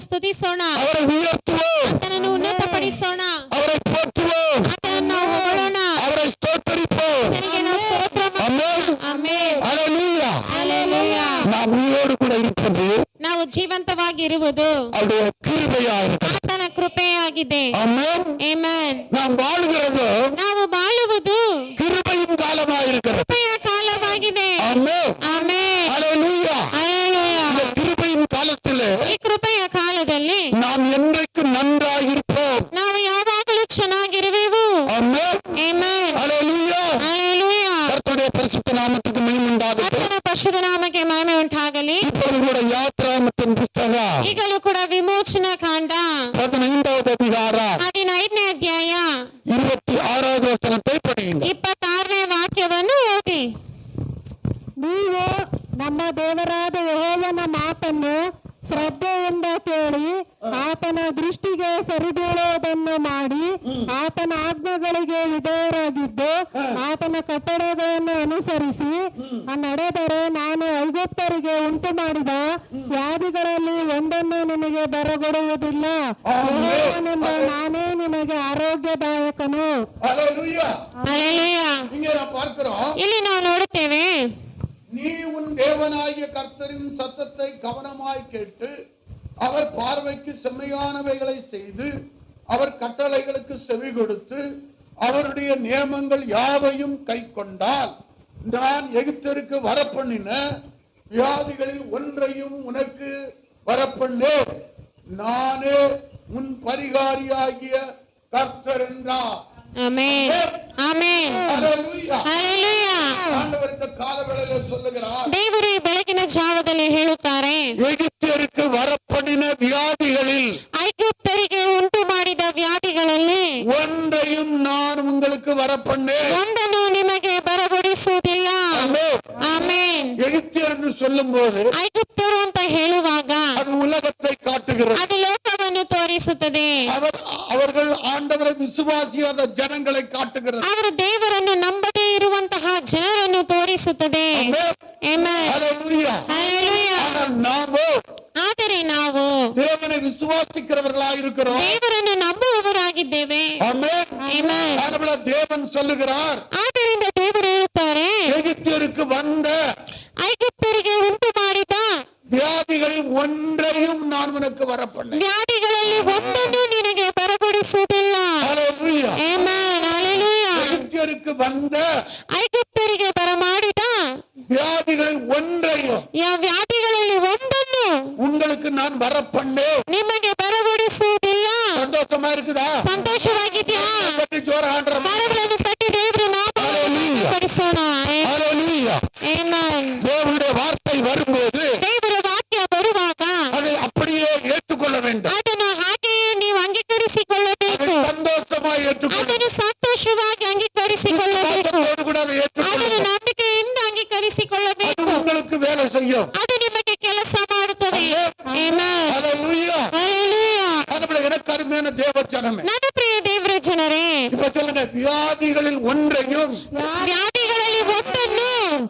ಸ್ತುತಿಸೋಣ, ಅವரை ಉಯರ್ತುவோம், ಆತನನ್ನು ಉನ್ನತಪಡಿಸೋಣ, ಅವரை போற்றுவோம், ಆತನನ್ನು ಹೊಗಳೋಣ, ಅವரை ಸ್ತೋತ್ರಿப்போம், ಆತನಿಗೆ ನಾವು ಸ್ತೋತ್ರ ಮಾಡೋಣ. ಆಮೆನ್, ಹalleluya, ಹalleluya. ನಾವು ಉಯಿರೋடு ಕೂಡ ಇರುವುದು, ನಾವು ಜೀವಂತವಾಗಿ ಇರುವುದು ಅವರ ಕೃಪೆಯಾಗಿದೆ, ಆತನ ಕೃಪೆಯಾಗಿದೆ. Amen, amen. ನಾವು ಬಾಳುವುದು ಕೃಪೆயின் காலமாயிருக்கிறது, ಕೃಪೆಯ ಕಾಲವಾಗಿದೆ. ಆಮೆನ್, ಆಮೆನ್, ಹalleluya, ಹalleluya. இந்த கிருபையின் காலத்திலே, ಈ ಕೃಪೆಯ ಕಾಲದಲ್ಲಿ நாம் என்றைக்கு நன்றாயிருப்போம், ನಾವು ಯಾವಾಗಲೂ ಚೆನ್ನಾಗಿರುವೆವು. ಆಮೆನ್, ಆಮೆನ್, ಹalleluya, ಹalleluya. ಕರ್ತನ ಪರಿಶುದ್ಧ ನಾಮಕ್ಕೆ ಮಹಿಮೆ ಉಂಟಾಗಲಿ, ಕರ್ತನ ಪರಿಶುದ್ಧ ನಾಮಕ್ಕೆ ಮಹಿಮೆ ಉಂಟಾಗಲಿ. இப்பொழுது கூட யாத்ராகமத்தின் புத்தகம், ಈಗಲೂ ಕೂಡ ವಿಮೋಚನಾ ಕಾಂಡ 15வது அதிகாரம் 15ನೇ ಅಧ್ಯಾಯ 26வது ವಚನத்தை படியுங்கள். 26ನೇ ವಾಕ್ಯವನ್ನು ಓದಿ. ನೀವು ನಮ್ಮ ದೇವರಾದ ಯೆಹೋವನ ಮಾತನ್ನು ಶ್ರದ್ಧೆಯಿಂದ ಕೇಳಿ ಆತನ ದೃಷ್ಟಿಗೆ ಸರಿಬೀಳುವುದನ್ನು ಮಾಡಿ ಆತನ ಆಜ್ಞೆಗಳಿಗೆ ವಿಧೇಯರಾಗಿದ್ದು ಆತನ ಕಟ್ಟಳೆಗಳನ್ನು ಅನುಸರಿಸಿ ನಡೆದರೆ ನಾನು ಐಗುಪ್ತರಿಗೆ ಉಂಟು ಮಾಡಿದ ವ್ಯಾಧಿಗಳಲ್ಲಿ ಒಂದನ್ನು ನಿಮಗೆ ಬರಗೊಡುವುದಿಲ್ಲ. ಯೆಹೋವನೆಂಬ ನಾನೇ ನಿಮಗೆ ಆರೋಗ್ಯದಾಯಕನು. ಇಲ್ಲಿ ನಾವು ನೋಡುತ್ತೇವೆ, நீ உன் தேவனாகிய கர்த்தரின் சத்தத்தை கவனமாய் கேட்டு அவர் பார்வைக்கு செம்மையானவைகளை செய்து அவர் கட்டளைகளுக்கு செவி கொடுத்து அவருடைய நியமங்கள் யாவையும் கை கொண்டால் நான் எகிப்தருக்கு வரப்பண்ணின வியாதிகளில் ஒன்றையும் உனக்கு வரப்பண்ணேன், நானே உன் பரிகாரியாகிய கர்த்தர் என்றார். ஆமென், ஆமென், ஹalleluya, ஹalleluya. ஆண்டவர் இந்த காலவேளையிலே சொல்லுகிறார், ದೇವರು ಬೆಳಗಿನ ಜಾವದಲ್ಲಿ ಹೇಳುತ್ತಾರೆ, எகிப்தியருக்கு வரப்பண்ணின வியாதிகளில், ಐಗುಪ್ತರಿಗೆ ಉಂಟು ಮಾಡಿದ ವ್ಯಾಧಿಗಳಲ್ಲಿ ஒன்றையும் நான் உங்களுக்கு வரப்பண்ணேன், ಒಂದನ್ನು ನಿಮಗೆ ಬರಗೊಡಿಸುವುದಿಲ್ಲ. ಆಮೆನ್. எகிப்தியர் என்று சொல்லும்போது ಐಗುಪ್ತರು ಅಂತ ಹೇಳುವಾಗ அது உலகத்தை காட்டுகிறது, ಅದು ಲೋಕವನ್ನು ತೋರಿಸುತ್ತದೆ. அவர்கள் ஆண்டவரை விசுவாசியாத ஜனங்களை காட்டுகிறது, ಅವರು ದೇವರನ್ನು ನಂಬದೇ ಇರುವಂತಹ ಜನರನ್ನು ತೋರಿಸುತ್ತದೆ. ಆಮೆನ್, ஹalleluya, ಹalleluya. ಆದರೆ ನಾವು தேவனை விசுவாசிக்கிறவர்களாய் இருக்கிறோம், ದೇವರನ್ನು ನಂಬುವವರಾಗಿದ್ದೇವೆ. ஆமென், ಆಮೆನ್. அதனால தேவன் சொல்லுகிறார், ಆದ್ದರಿಂದ ದೇವರು ಹೇಳುತ್ತಾರೆ, எகிப்தியருக்கு வந்த ಐಗುಪ್ತರಿಗೆ ಉಂಟು ಮಾಡಿದ வியாதிகளில் ஒன்றையும் நான் உனக்கு வரப்பண்ணேன், ವ್ಯಾಧಿಗಳಲ್ಲಿ ಒಂದನ್ನು ನಿನಗೆ ಬರಗೊಡಿಸುವುದಿಲ್ಲ. ஹalleluya, ಆಮೆನ್, ಹalleluya. எகிப்தியருக்கு வந்த ಐಗುಪ್ತರಿಗೆ ಬರಮಾಡಿದ வியாதிகளில் ஒன்றையும் ವ್ಯಾಧಿಗಳಲ್ಲಿ ಒಂದನ್ನು உங்களுக்கு நான் வரப்பண்ணேன், ನಿಮಗೆ ಬರಗೊಡಿಸುವುದಿಲ್ಲ. சந்தோஷமா இருக்குதா? ಸಂತೋಷವಾಗಿದ್ಯಾ? ஜோர ஆண்டவர் ಕರಗಳನ್ನು ತಟ್ಟಿ ದೇವರ ನಾಮವನ್ನು ಪಡಿಸೋಣ. ஹalleluya, ಆಮೆನ್. தேவனுடைய வார்த்தை வரும்போது ದೇವರ ವಾಕ್ಯ ಬರುವಾಗ அதை அப்படியே ஏற்றுக்கொள்ள வேண்டும், ಅದನ್ನು ಹಾಗೆಯೇ ನೀವು ಅಂಗೀಕರಿಸಿಕೊಳ್ಳಬೇಕು, சந்தோஷமாய் ஏற்றுக்கொள்ள, ಅದನ್ನು ಸಂತೋಷವಾಗಿ ಅಂಗೀಕರಿಸಿಕೊಳ್ಳಬೇಕು, கூட அதை ஏற்றுக்கொள்ள, ಅದನ್ನು ನಂಬಿಕೆಯಿಂದ ಅಂಗೀಕರಿಸಿಕೊಳ್ಳಬೇಕು. உங்களுக்கு வேலை செய்யும், ಅದು ನಿಮಗೆ ಕೆಲಸ ಮಾಡುತ್ತದೆ. ಆಮೆನ್, ஹalleluya, ಹalleluya. அதுபோல எனக்கு அருமையான தேவ ஜனமே, ನನ್ನ ಪ್ರಿಯ ದೇವರ ಜನರೇ, இப்ப சொல்லுங்க, வியாதிகளில் ஒன்றையும் ವ್ಯಾಧಿಗಳಲ್ಲಿ ಒಂದನ್ನು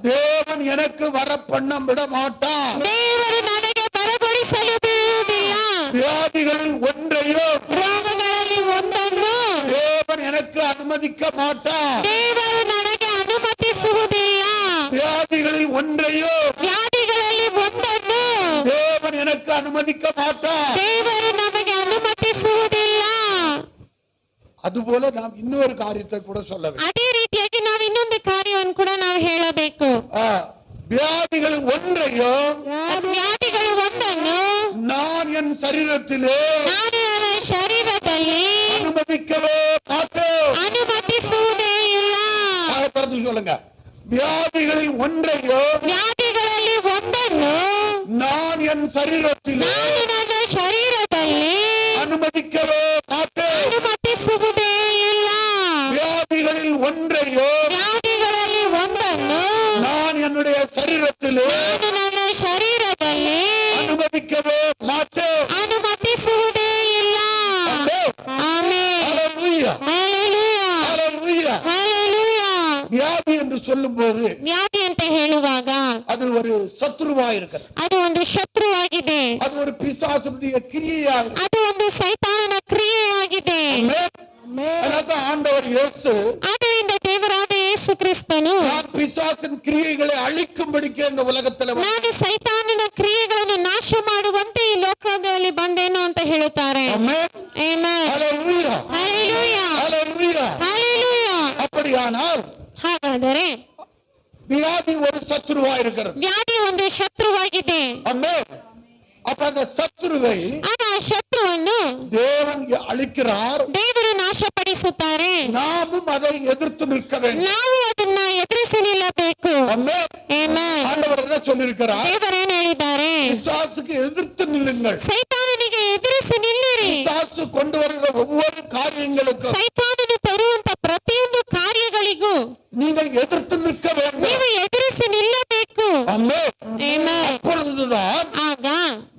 தேவன் எனக்கு வர பண்ண விட மாட்டார், ದೇವರು ನನಗೆ ಬರಗೊಡಿಸಲು ಬಿಡುವುದಿಲ್ಲ. வியாதிகளில் ஒன்றையும் ರೋಗಗಳಲ್ಲಿ ಒಂದನ್ನು தேவன் எனக்கு அனுமதிக்க மாட்டார், ದೇವರು ನನಗೆ ಅನುಮತಿಸುವುದಿಲ್ಲ. வியாதிகளில் ஒன்றையும் ವ್ಯಾಧಿಗಳಲ್ಲಿ ಒಂದನ್ನು தேவன் எனக்கு அனுமதிக்க மாட்டார். ದೇವರು ನಮಗೆ ಅನುಮತಿಸುವುದಿಲ್ಲ. அதுபோல நாம் இன்னொரு காரியத்தை கூட சொல்ல வேண்டும். ಅದೇ ರೀತಿಯಾಗಿ ನಾವು ಇನ್ನೊಂದು ಕಾರ್ಯವನ್ನು ಕೂಡ ನಾವು ಹೇಳಬೇಕು. வியாதிகள் ஒன்றையோ ವ್ಯಾಧಿಗಳು ಒಂದನ್ನು நான் என் சரீரத்திலே ನಾನು ನನ್ನ ಶರೀರದಲ್ಲಿ அனுமதிக்கவே மாட்டேன். ಅನುಮತಿಸುವುದೇ ಇಲ್ಲ. திறந்து சொல்லுங்க. வியாதிகளில் ஒன்றையோ ವ್ಯಾಧಿಗಳಲ್ಲಿ ಒಂದನ್ನು நான் என் சரீரத்திலே ನಾನು ನನ್ನ ಶರೀರದಲ್ಲಿ அனுமதிக்கவே மாட்டேன். ಅನುಮತಿಸುವುದೇ ಇಲ್ಲ. வியாதிகளில் ஒன்றையோ ವ್ಯಾಧಿಗಳಲ್ಲಿ ಒಂದನ್ನು நான் என்னுடைய சரீரத்திலே ನಾನು ನನ್ನ ಶರೀರದಲ್ಲಿ அனுமதிக்கவே மாட்டேன். ಅನುಮತಿಸುವುದೇ ಇಲ್ಲ. ಆಮೆನ್. ஹல்லேலூயா. ಹಲ್ಲೆಲೂಯಾ. ஹல்லேலூயா. ಹಲ್ಲೆಲೂಯಾ. வியாதி என்று சொல்லும் போது ವ್ಯಾಧಿ ಅಂತ ಹೇಳುವಾಗ அது ஒரு சத்துருவா இருக்கிறது. ಅದು ಒಂದು ಶತ್ರುವಾಗಿದೆ. அது ஒரு பிசாசுடைய கிரியையாக இருக்கிறது. ಅದು ಒಂದು ಸೈತಾನನ ಕ್ರಿಯೆಯಾಗಿದೆ. அதான் ஆண்டவர் இயேசு ಆದ್ದರಿಂದ ದೇವರಾದ ಯೇಸು ಕ್ರಿಸ್ತನು நான் பிசாசின் கிரியைகளை அழிக்கும்படிக்கு இந்த உலகத்துல ನಾನು ಸೈತಾನನ ಕ್ರಿಯೆಗಳನ್ನು ನಾಶ ಮಾಡುವಂತೆ ಈ ಲೋಕದಲ್ಲಿ ಬಂದೇನು ಅಂತ ಹೇಳುತ್ತಾರೆ. ஆமென். ಆಮೆನ್. ஹல்லேலூயா. ಹಲ್ಲೆಲೂಯಾ. ஹல்லேலூயா. ಹಲ್ಲೆಲೂಯಾ. அப்படியானால் ಹಾಗಾದರೆ வியாதி ஒரு சத்துருவா இருக்கிறது. ವ್ಯಾಧಿ ಒಂದು ಶತ್ರುವಾಗಿದೆ. ஆமென். அப்ப அந்த சத்துருவை ಆ ಶತ್ರುವನ್ನು தேவன் அழிக்கிறார். ದೇವರು ನಾಶಪಡಿಸುತ್ತಾರೆ. நாமும் அதை எதிர்த்து நிற்க வேண்டும். ನಾವು ಅದನ್ನ ಎದುರಿಸಿ ನಿಲ್ಲಬೇಕು. ஆமென். ಆಮೆನ್. ஆண்டவர் என்ன சொல்லியிருக்கிறார்? ದೇವರೇನು ಹೇಳಿದ್ದಾರೆ? பிசாசுக்கு எதிர்த்து நில்லுங்கள். ಸೈತಾನನಿಗೆ ಎದುರಿಸಿ ನಿಲ್ಲಿರಿ. பிசாசு கொண்டு வருகிற ஒவ்வொரு காரியங்களுக்கும் ಸೈತಾನನು ತರುವಂತ ಪ್ರತಿಯೊಂದು ಕಾರ್ಯಗಳಿಗೂ நீங்கள் எதிர்த்து நிற்க வேண்டும். ನೀವು ಎದುರಿಸಿ ನಿಲ್ಲಬೇಕು. ஆமென். ಆಮೆನ್. அப்பொழுதுதான் ಆಗ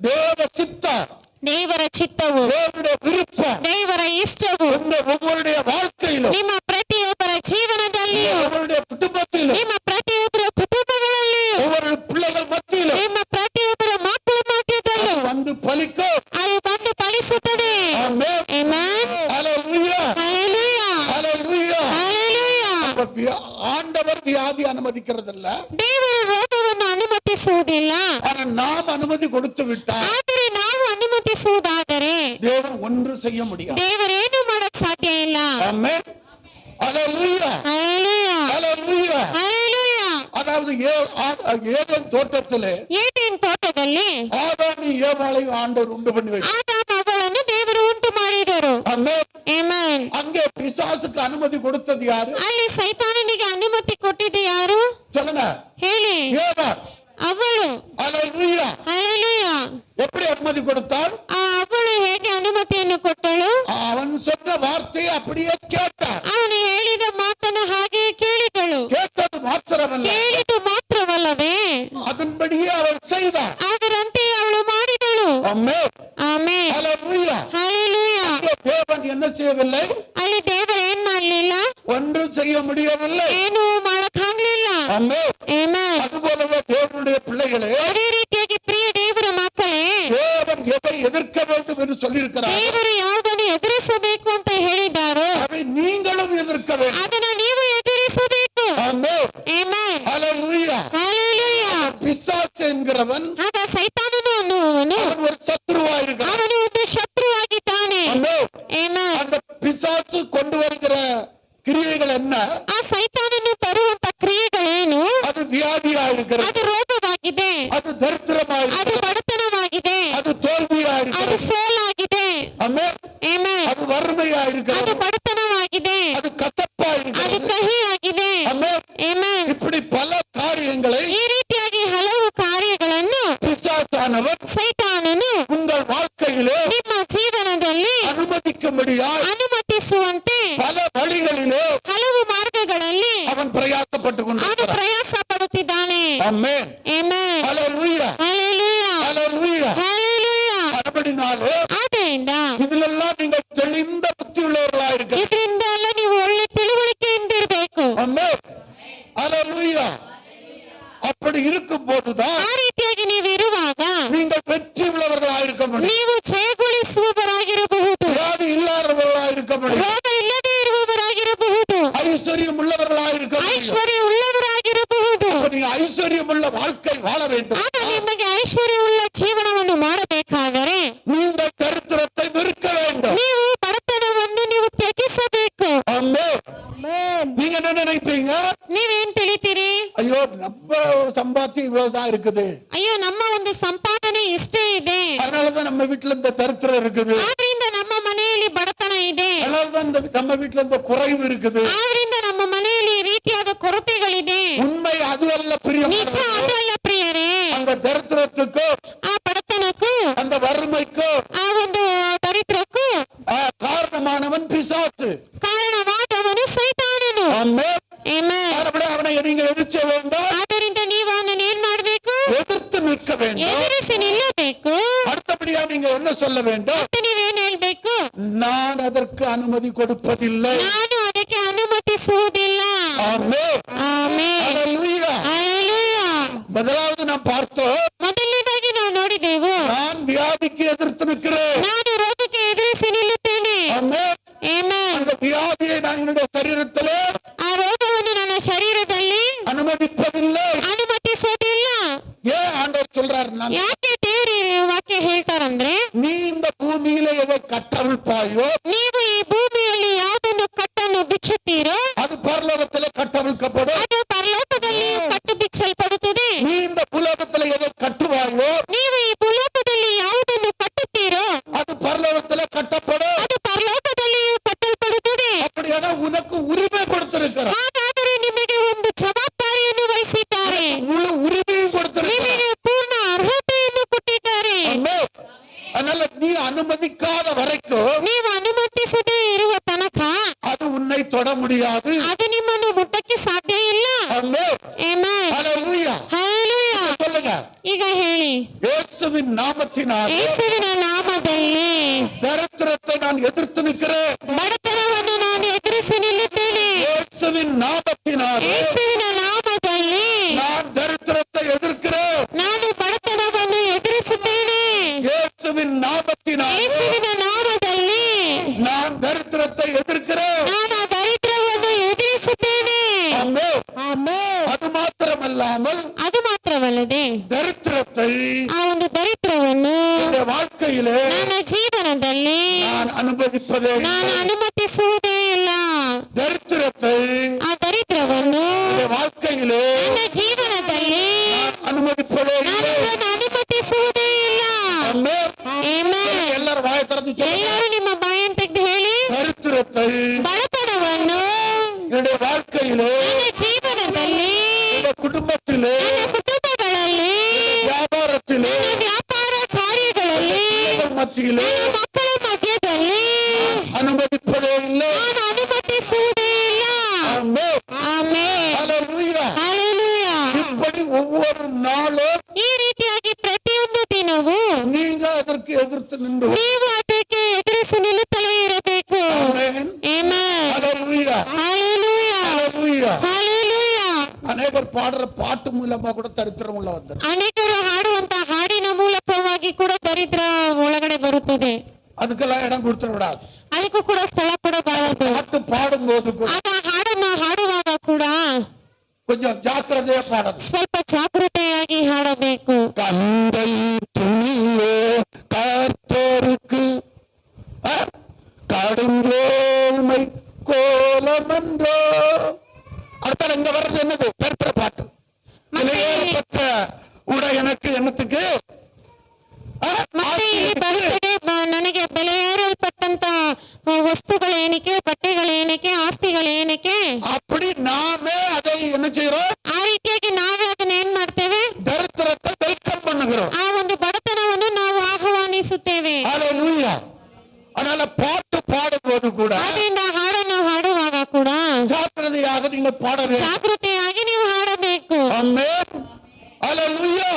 தேவ சித்தம், ದೇವರ ಚಿತ್ತವು, தேவனுடைய விருப்பம் ದೇವರ ಇಷ್ಟವು உங்க ஒவ்வொருடைய வாழ்க்கையிலும், ನಿಮ್ಮ ಪ್ರತಿಯೊಬ್ಬರ ಜೀವನದಲ್ಲಿಯೂ, ஒவ்வொருடைய குடும்பத்திலும், ನಿಮ್ಮ ಪ್ರತಿಯೊಬ್ಬರ ಕುಟುಂಬಗಳಲ್ಲಿಯೂ, ஒவ்வொரு பிள்ளைகள் மத்தியிலும் ನಿಮ್ಮ ಪ್ರತಿಯೊಬ್ಬರ ಮಕ್ಕಳ ಮಧ್ಯದಲ್ಲೂ வந்து பலிக்கும். ಅದು ಬಂದು ಫಲಿಸುತ್ತದೆ. ஆமென். ಆಮೆನ್. ஹல்லேலூயா. ಹಲ್ಲೆಲೂಯಾ. ஹல்லேலூயா. ಹಲ್ಲೆಲೂಯಾ. அப்ப ஆண்டவர் வியாதி அனுமதிக்கிறது இல்ல. ದೇವರು ರೋಗವನ್ನು ಅನುಮತಿಸುವುದಿಲ್ಲ. ஆனா நாம் அனுமதி கொடுத்து விட்டால் ಆದರೆ ನಾವು ಅನುಮತಿಸುವುದಾದರೆ தேவன் ஒன்று செய்ய முடியாது. ದೇವರೇನು ಮಾಡಕ್ ಸಾಧ್ಯ ಇಲ್ಲ. ஆமென். ஹல்லேலூயா. ಹಲ್ಲೆಲೂಯಾ. ஹல்லேலூயா. ಹಲ್ಲೆಲೂಯಾ. அதாவது ஏதேன் தோட்டத்திலே ಏದೇನ್ ತೋಟದಲ್ಲಿ ஆதாம் ஏவாளை ஆண்டவர் உண்டு பண்ணி வைத்தார். ಆದಾಮ ಅವಳನ್ನು ದೇವರು ಉಂಟು ಮಾಡಿದರು. ஆமென். ಆಮೆನ್. அங்கே பிசாசுக்கு அனுமதி கொடுத்தது யாரு? ಅಲ್ಲಿ ಸೈತಾನನಿಗೆ ಅನುಮತಿ ಕೊಟ್ಟಿದ್ದು ಯಾರು? சொல்லுங்க. ಹೇಳಿ. ஏவாள். ಅವಳು. ஹல்லேலூயா. ಹಲ್ಲೆಲೂಯಾ. எப்படி அனுமதி கொடுத்தாள்? ಅವಳು ಹೇಗೆ ಅನುಮತಿಯನ್ನು ಕೊಟ್ಟಳು? அவன் சொன்ன வார்த்தையை அப்படியே கேட்டார். ಅವನು ಹೇಳಿದ ಮಾತನ್ನು ಹಾಗೆ ಕೇಳಿದಳು. கேட்டது மாத்திரமல்ல, ಕೇಳಿದು ಮಾತ್ರವಲ್ಲವೇ அதன்படியே அவள் செய்தாள். ಅದರಂತೆ ಅವಳು ಮಾಡಿದಳು. ஆமென். ಆಮೆನ್. ஹல்லேலூயா. ಹಲ್ಲೆಲೂಯಾ. அங்கே தேவன் என்ன செய்யவில்லை? ಅಲ್ಲಿ ದೇವರು ಏನ್ ಮಾಡ್ಲಿಲ್ಲ? ஒன்றும் செய்ய முடியவில்லை. ಏನು ಮಾಡಕ್ಕಾಗ್ಲಿಲ್ಲ. ஆமென். ಆಮೆನ್. அதுபோலவே தேவனுடைய பிள்ளைகளே, ಅದೇ ರೀತಿಯಾಗಿ ಪ್ರಿಯ ದೇವರ ಮಕ್ಕಳೇ, தேவன் எதை எதிர்க்க வேண்டும் என்று சொல்லியிருக்கிறார், ದೇವರು ಯಾವುದನ್ನು ಎದುರಿಸಬೇಕು ಅಂತ ಹೇಳಿದ್ದಾರೋ அதை நீங்களும் எதிர்க்க வேண்டும். ಅದನ್ನ ನೀವು ಎದುರಿಸಬೇಕು. ஆமென். ಆಮೆನ್. ஹல்லேலூயா. ಹಲ್ಲೆಲೂಯಾ. பிசாசு என்கிறவன் ಆಗ ಸೈತಾನನು ಅನ್ನುವವನು அவன் ஒரு சத்துருவா இருக்கிறான். ಅವನು ಒಂದು ಶತ್ರುವಾಗಿದ್ದಾನೆ. ஆமென். ಆಮೆನ್. அந்த பிசாசு கொண்டு வருகிற கிரியைகள் என்ன? ಆ ಸೈತಾನನು ತರುವಂತ ಕ್ರಿಯೆಗಳೇನು? அது வியாதியா இருக்கிறது, ಅದು ರೋಗವಾಗಿದೆ, அது தரித்திரமா ಅದು இருக்கிறது, ಬಡತನವಾಗಿದೆ, அது தோல்வியா ಅದು இருக்கிறது. ಸೋಲಾಗಿದೆ. ஆமென். ಆಮೆನ್. அது வறுமையா ಅದು இருக்கிறது, ಬಡತನವಾಗಿದೆ, அது கசப்பா ಅದು இருக்கிறது. ಕಹಿಯಾಗಿದೆ. ஆமென். ಆಮೆನ್. இப்படி பல காரியங்களை ಈ ರೀತಿಯಾಗಿ ಹಲವು ಕಾರ್ಯಗಳನ್ನು பிசாசானவன் ಸೈತಾನನು உங்கள் வாழ்க்கையிலே ನಿಮ್ಮ ಜೀವನದಲ್ಲಿ அனுமதிக்கும்படியாய் ಅನುಮತಿಸುವಂತೆ பல வழிகளிலே ಹಲವು ಮಾರ್ಗಗಳಲ್ಲಿ அவன் பிரயாசப்பட்டு ಅವನು கொண்டிருக்கிறான். ಪ್ರಯಾಸ ಪಡುತ್ತಿದ್ದಾನೆ. ஆமென். ಆಮೆನ್. ஹல்லேலூயா. ಹಲ್ಲೆಲೂಯಾ. ஹல்லேலூயா. ಹಲ್ಲೆಲೂಯಾ. மறுபடினாலே ಆದ್ದರಿಂದ இதிலெல்லாம் நீங்கள் தெளிந்த புத்தி உள்ளவர்களா இருக்க. ಇದರಿಂದ ಎಲ್ಲ ನೀವು ಒಳ್ಳೆ ತಿಳುವಳಿಕೆಯಿಂದ ಇರಬೇಕು. ஆமென். ஹல்லேலூயா. அப்படி இருக்கும் போதுதான் ಆ ರೀತಿಯಾಗಿ ನೀವು ಇರುವಾಗ நீங்கள் வெற்றி உள்ளவர்களா இருக்க முடியும். ನೀವು ಜಯಗೊಳಿಸುವವರಾಗಿರಬಹುದು, வியாதி இல்லாதவர்களா இருக்க முடியும். ರೋಗ ಇಲ್ಲದೆ ಇರುವವರಾಗಿರಬಹುದು, ஐஸ்வர்யம் உள்ளவர்களா இருக்க முடியும். ಐಶ್ವರ್ಯ ಉಳ್ಳವರಾಗಿರಬಹುದು. அப்ப நீங்க ஐஸ்வர்யம் உள்ள வாழ்க்கை வாழ வேண்டும். ಆಗ ನಿಮಗೆ ಐಶ್ವರ್ಯವುಳ್ಳ ಜೀವನವನ್ನು ಮಾಡಬೇಕಾದರೆ நீங்கள் தரித்திரத்தை வெறுக்க வேண்டும். ನೀವು ಬಡತನವನ್ನು ನೀವು ತ್ಯಜಿಸಬೇಕು. ஆமென். நீங்க என்ன நினைப்பீங்க? ನೀವೇನ್ ತಿಳಿತೀರಿ? ஐயோ நம்ம சம்பாத்தி ಒಂದು ಸಂಪಾದನೆ ಇಷ್ಟೇ ಇದೆ. அதனாலதான் நம்ம வீட்டுல இந்த தரித்திரம் இருக்குது. ಆದ್ರಿಂದ ನಮ್ಮ ಮನೆಯಲ್ಲಿ ಬಡತನ ಇದೆ. அதனாலதான் நம்ம வீட்டுல இந்த குறைவு இருக்குது. ಆದ್ರಿಂದ ನಮ್ಮ ಮನೆಯಲ್ಲಿ ಈ ರೀತಿಯಾದ ಕೊರತೆಗಳಿದೆ. உண்மை அது அல்ல பிரியமானவர்களே. ನಿಜ ಅದು ಅಲ್ಲ ಪ್ರಿಯರೇ. அந்த தரித்திரத்துக்கு, ಆ ಬಡತನಕ್ಕೂ, அந்த வறுமைக்கு, ಆ ಒಂದು ದರಿದ್ರಕ್ಕೂ காரணமானவன் பிசாசு. ಕಾರಣವಾದವನು ಸೈತಾನನು. ஆமென். ಆಮೆನ್. அவனை நீங்கள் எதிர்க்க வேண்டும். ಆದ್ದರಿಂದ ನೀವು ಅವನನ್ನು ಏನ್ ಮಾಡ್ಬೇಕು? எதிர்த்து நிற்க வேண்டும். ಎದುರಿಸಿ ನಿಲ್ಲಬೇಕು. அடுத்தபடியா நீங்க என்ன சொல்ல வேண்டும்? ಮತ್ತೆ ನೀವೇನ್ ಹೇಳ್ಬೇಕು? நான் அதற்கு அனுமதி கொடுப்பதில்லை. ನಾನು ಅದಕ್ಕೆ ಅನುಮತಿಸುವುದಿಲ್ಲ. ஆமென். ಆಮೆನ್. ஹalleluya. ಹಲ್ಲೆಲೂಯಾ. முதலாவது நாம் பார்த்தோம், ಮೊದಲನೇದಾಗಿ ನಾವು ನೋಡಿದೆವು, நான் வியாதிக்கு எதிர்த்து நிற்கிறேன். ನಾನು ರೋಗಕ್ಕೆ ಎದುರಿಸಿ ನಿಲ್ಲುತ್ತೇನೆ. ஆமென். ಆಮೆನ್. அந்த வியாதியை நான் என்னுடைய சரீரத்திலே ಆ ರೋಗವನ್ನು ನನ್ನ ಶರೀರದಲ್ಲಿ அனுமதிப்பதில்லை. ಅನುಮತಿಸೋದಿಲ್ಲ. ஏன் ஆண்டவர் சொல்றாரு? நான் ಯಾಕೆ ದೇವರು ಈ ವಾಕ್ಯ ಹೇಳ್ತಾರಂದ್ರೆ, நீ இந்த பூமியில எதை கட்டவிழ்ப்பாயோ ನೀವು ಈ ಭೂಮಿಯಲ್ಲಿ ಯಾವುದನ್ನು ಕಟ್ಟನ್ನು ಬಿಚ್ಚುತ್ತೀರೋ அது பரலோகத்திலே கட்டவிழ்க்கப்படும். ಅದು ಪರಲೋಕದಲ್ಲಿ ಕಟ್ಟು ಬಿಚ್ಚಲ್ಪಡುತ್ತದೆ. நீ இந்த பூலோகத்திலே எதை கட்டுவாயோ ನೀವು ಈ ಭೂಲೋಕದಲ್ಲಿ ಯಾವುದನ್ನು ಕಟ್ಟುತ್ತೀರೋ அது பரலோகத்திலே கட்டப்படும். ಅದು ಪರಲೋಕದಲ್ಲಿಯೂ ಕಟ್ಟಲ್ಪಡುತ್ತದೆ. அப்படியான உனக்கு உரிமை கொடுத்திருக்கிறார். ಹಾಗಾದರೆ ನಿಮಗೆ ಒಂದು ಜವಾಬ್ದಾರಿಯನ್ನು ವಹಿಸಿದ್ದಾರೆ. முழு உரிமையும் கொடுத்திருக்கிறார். ನಿಮಗೆ ಪೂರ್ಣ ಅರ್ಹತೆಯನ್ನು ಕೊಟ್ಟಿದ್ದಾರೆ. ஆமென். அதனால நீ அனுமதிக்காத வரைக்கும் ನೀವು ಅನುಮತಿಸದೇ ಇರುವ ತನಕ அது உன்னை தொட முடியாது. ಅದು ನಿಮ್ಮನ್ನು ಮುಟ್ಟಕ್ಕೆ ಸಾಧ್ಯ ಇಲ್ಲ. ஆமென். ಆಮೆನ್. ஹalleluya. ಹಲ್ಲೆಲೂಯಾ. சொல்லுங்க. ಈಗ ಹೇಳಿ, இயேசுவின் நாமத்தினாலே ಯೇಸುವಿನ ನಾಮದಲ್ಲಿ தரித்திரத்தை நான் எதிர்த்து நிற்கிறேன். ಬಡತನವನ್ನು ನಾನು ಎದುರಿಸಿ ನಿಲ್ಲುತ್ತೇನೆ. இயேசுவின் நாமத்தினாலே ಯೇಸುವಿನ ನಾಮದಲ್ಲಿ நான் தரித்திரத்தை எதிர்க்கிறேன். ನಾನು ಬಡತನವನ್ನು ಎದುರಿಸುತ್ತೇನೆ. இயேசுவின் நாமத்தினாலே ಯೇಸುವಿನ ನಾಮದಲ್ಲಿ நான் தரித்திரத்தை எதிர்க்கிறேன். ನಾನು ಆ ದರಿದ್ರವನ್ನು ಎದುರಿಸುತ್ತೇನೆ. ஆமென். ಆಮೆನ್. அது மாத்திரமல்லாமல் ಅದು ಮಾತ್ರವಲ್ಲದೆ தரித்திரத்தை ಆ ಒಂದು ದರಿದ್ರವನ್ನು என்னுடைய வாழ்க்கையிலே ನನ್ನ ಜೀವನದಲ್ಲಿ நான் அனுமதிப்பதே ನಾನು இல்லை. ಅನುಮತಿಸುವುದೇ ಇಲ್ಲ. தரித்திரத்தை ಆ ದರಿದ್ರವನ್ನು என்னுடைய வாழ்க்கையிலே ನನ್ನ ಜೀವನದಲ್ಲಿ நான் அனுமதிப்பதே ನಾನು இல்லை. ಅದನ್ನು ಅನುಮತಿಸುವುದೇ ಇಲ್ಲ. ஆமென். ಆಮೆನ್. எல்லாரும் வாயை திறந்து சொல்லுங்க. ಎಲ್ಲರೂ ನಿಮ್ಮ ಬಾಯನ್ನು ತೆಗೆದು ಹೇಳಿ, தரித்திரத்தை ಬಡತನವನ್ನು என்னுடைய வாழ்க்கையிலே, ನನ್ನ ಜೀವನದಲ್ಲಿ, என்னுடைய குடும்பத்திலே, ನನ್ನ ಕುಟುಂಬಗಳಲ್ಲಿ, வியாபாரத்திலே, ನನ್ನ ವ್ಯಾಪಾರ ಕಾರ್ಯಗಳಲ್ಲಿ, பிள்ளைகள் மத்தியிலே ನನ್ನ ಮಕ್ಕಳ ಮಧ್ಯದಲ್ಲಿ அனுமதிப்பதே இல்லை. ನಾನು ಅನುಮತಿಸುವುದೇ ಇಲ್ಲ. ஆமென். ಆಮೆನ್. ஹalleluya. ಹಲ್ಲೆಲೂಯಾ. இப்படி ஒவ்வொரு நாளும் ಈ ರೀತಿಯಾಗಿ ಪ್ರತಿಯೊಂದು ದಿನವೂ நீங்க அதற்கு எதிர்த்து நின்று ನೀವು ಅದಕ್ಕೆ ಎದುರಿಸಿ ನಿಲ್ಲುತ್ತಲೇ ಇರಬೇಕು. ஆமென். ಆಮೆನ್. ஹalleluya. ಹಲ್ಲೆಲೂಯಾ. ஹalleluya. ಹಲ್ಲೆಲೂಯಾ. அநேகர் பாடுற பாட்டு மூலமா கூட தரித்திரம் உள்ள வந்தது. ಅನೇಕರು ಹಾಡುವಂತ ಹಾಡಿನ ಮೂಲಕವಾಗಿ ಕೂಡ ದರಿದ್ರ ಒಳಗಡೆ ಬರುತ್ತದೆ. அதுக்கெல்லாம் இடம் கொடுத்துட விடாது. ಅದಕ್ಕೂ ಕೂಡ ಸ್ಥಳ ಕೊಡಬಾರದು. பாட்டு பாடும்போது கூட ಆಗ ಹಾಡನ್ನು ಹಾಡುವಾಗ ಕೂಡ கொஞ்சம் ஜாக்கிரதையா பாடணும். ಸ್ವಲ್ಪ ಜಾಗೃತೆಯಾಗಿ ಹಾಡಬೇಕು. கந்தை துணியோ கர்த்தருக்கு கடுங்கோல்மை கோலமன்றோ. அடுத்தால இங்க வர்றது என்னது? தரித்திர பாட்டு. விலையேறப்பட்ட உடை எனக்கு என்னத்துக்கு? ಮತ್ತೆ ಇಲ್ಲಿ ಬರುತ್ತದೆ, ನನಗೆ ಬೆಲೆ ಏರಲ್ಪಟ್ಟಂತ ವಸ್ತುಗಳೇನಕ್ಕೆ, ಬಟ್ಟೆಗಳೇನಕ್ಕೆ, ಆಸ್ತಿಗಳೇನಕ್ಕೆ. அப்படி நாமே அதை என்ன செய்யறோம்? ಆ ರೀತಿಯಾಗಿ ನಾವೇ ಅದನ್ನ ಏನ್ ಮಾಡ್ತೇವೆ? தரித்திரத்தை வெல்கம் பண்ணுகிறோம். ಆ ಒಂದು ಬಡತನವನ್ನು ನಾವು ಆಹ್ವಾನಿಸುತ್ತೇವೆ. ஹalleluya. அதனால பாட்டு பாடும்போது கூட ಆದ್ರಿಂದ ಹಾಡನ್ನು ಹಾಡುವಾಗ ಕೂಡ ஜாக்கிரதையாக நீங்க பாட வேண்டும். ಜಾಗೃತೆಯಾಗಿ ನೀವು ಹಾಡಬೇಕು. ஆமென். ஹalleluya.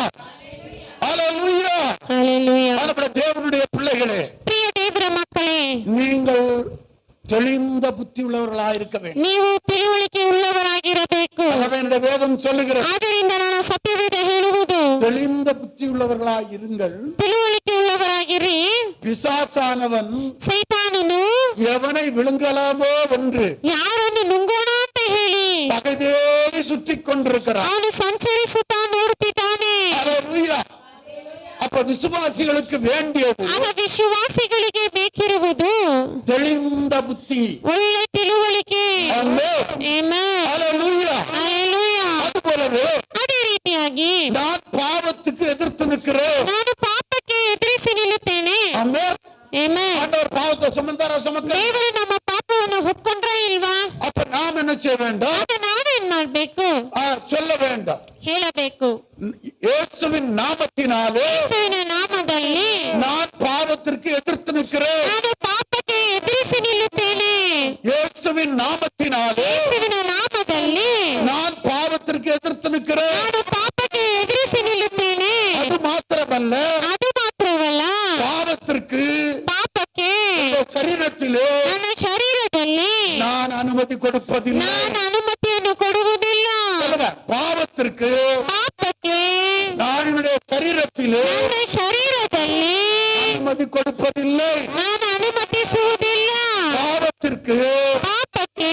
ஹalleluya. ಹಲ್ಲೆಲೂಯಾ. நம்முடைய தேவனுடைய பிள்ளைகளே, ಪ್ರಿಯ ದೇವರ ಮಕ್ಕಳೇ, நீங்கள் தெளிந்த புத்தி உள்ளவர்களாக இருக்க வேண்டும். ನೀವು ತಿಳುವಳಿಕೆ ಉಳ್ಳವರಾಗಿರಬೇಕು. அதான் என்னுடைய வேதம் சொல்லுகிறது. ಆದ್ದರಿಂದ ನನ್ನ ಸತ್ಯವೇದ ಹೇಳುವುದು, தெளிந்த புத்தி உள்ளவர்களாக இருங்கள். ತಿಳುವಳಿಕೆ ಉಳ್ಳವರಾಗಿರಿ. பிசாசானவன் ಸೈತಾನನು எவனை விழுங்கலாமோ என்று ಯಾರನ್ನು ನುಂಗೋಣ ಅಂತ ಹೇಳಿ பகைதேடி சுற்றி கொண்டிருக்கிறான். ಅವನು ಸಂಚರಿಸುತ್ತಾ ನೋಡುತ್ತಿದ್ದಾನೆ. ஹalleluya. அப்ப விசுவாசிகளுக்கு வேண்டியது ಆಗ ವಿಶ್ವಾಸಿಗಳಿಗೆ ಬೇಕಿರುವುದು தெளிந்த புத்தி. ಒಳ್ಳೆ ತಿಳುವಳಿಕೆ. ஆமென். ಆಮೆನ್. ஹalleluya. ಹಲ್ಲೆಲೂಯಾ. அதுபோலவே ಅದೇ ರೀತಿಯಾಗಿ நான் பாவத்துக்கு எதிர்த்து நிற்கிறேன். இயேசுவின் நாமத்தினாலே ಯೇಸುವಿನ ನಾಮದಲ್ಲಿ நான் பாவத்திற்கு எதிர்த்து நிற்கிறேன். ನಾನು ಪಾಪಕ್ಕೆ ಎದುರಿಸಿ ನಿಲ್ಲುತ್ತೇನೆ. இயேசுவின் நாமத்தினாலே ಯೇಸುವಿನ ನಾಮದಲ್ಲಿ நான் பாவத்திற்கு எதிர்த்து நிற்கிறேன். ನಾನು ಪಾಪಕ್ಕೆ ಎದುರಿಸಿ ನಿಲ್ಲುತ್ತೇನೆ. அது மாத்திரமல்ல, ಅದು ಮಾತ್ರವಲ್ಲ, பாவத்திற்கு ಪಾಪಕ್ಕೆ இந்த சரீரத்திலே ನನ್ನ ಶರೀರದಲ್ಲಿ நான் அனுமதி கொடுப்பதில்லை. ನಾನು ಅನುಮತಿಯನ್ನು ಕೊಡುವುದಿಲ್ಲ. சொல்லுங்க, பாவத்திற்கு ಪಾಪಕ್ಕೆ நான் என்னுடைய சரீரத்திலே ನನ್ನ ಶರೀರದಲ್ಲಿ அனுமதி கொடுப்பதில்லை. ನಾನು ಅನುಮತಿಸುವುದಿಲ್ಲ. பாவத்திற்கு ಪಾಪಕ್ಕೆ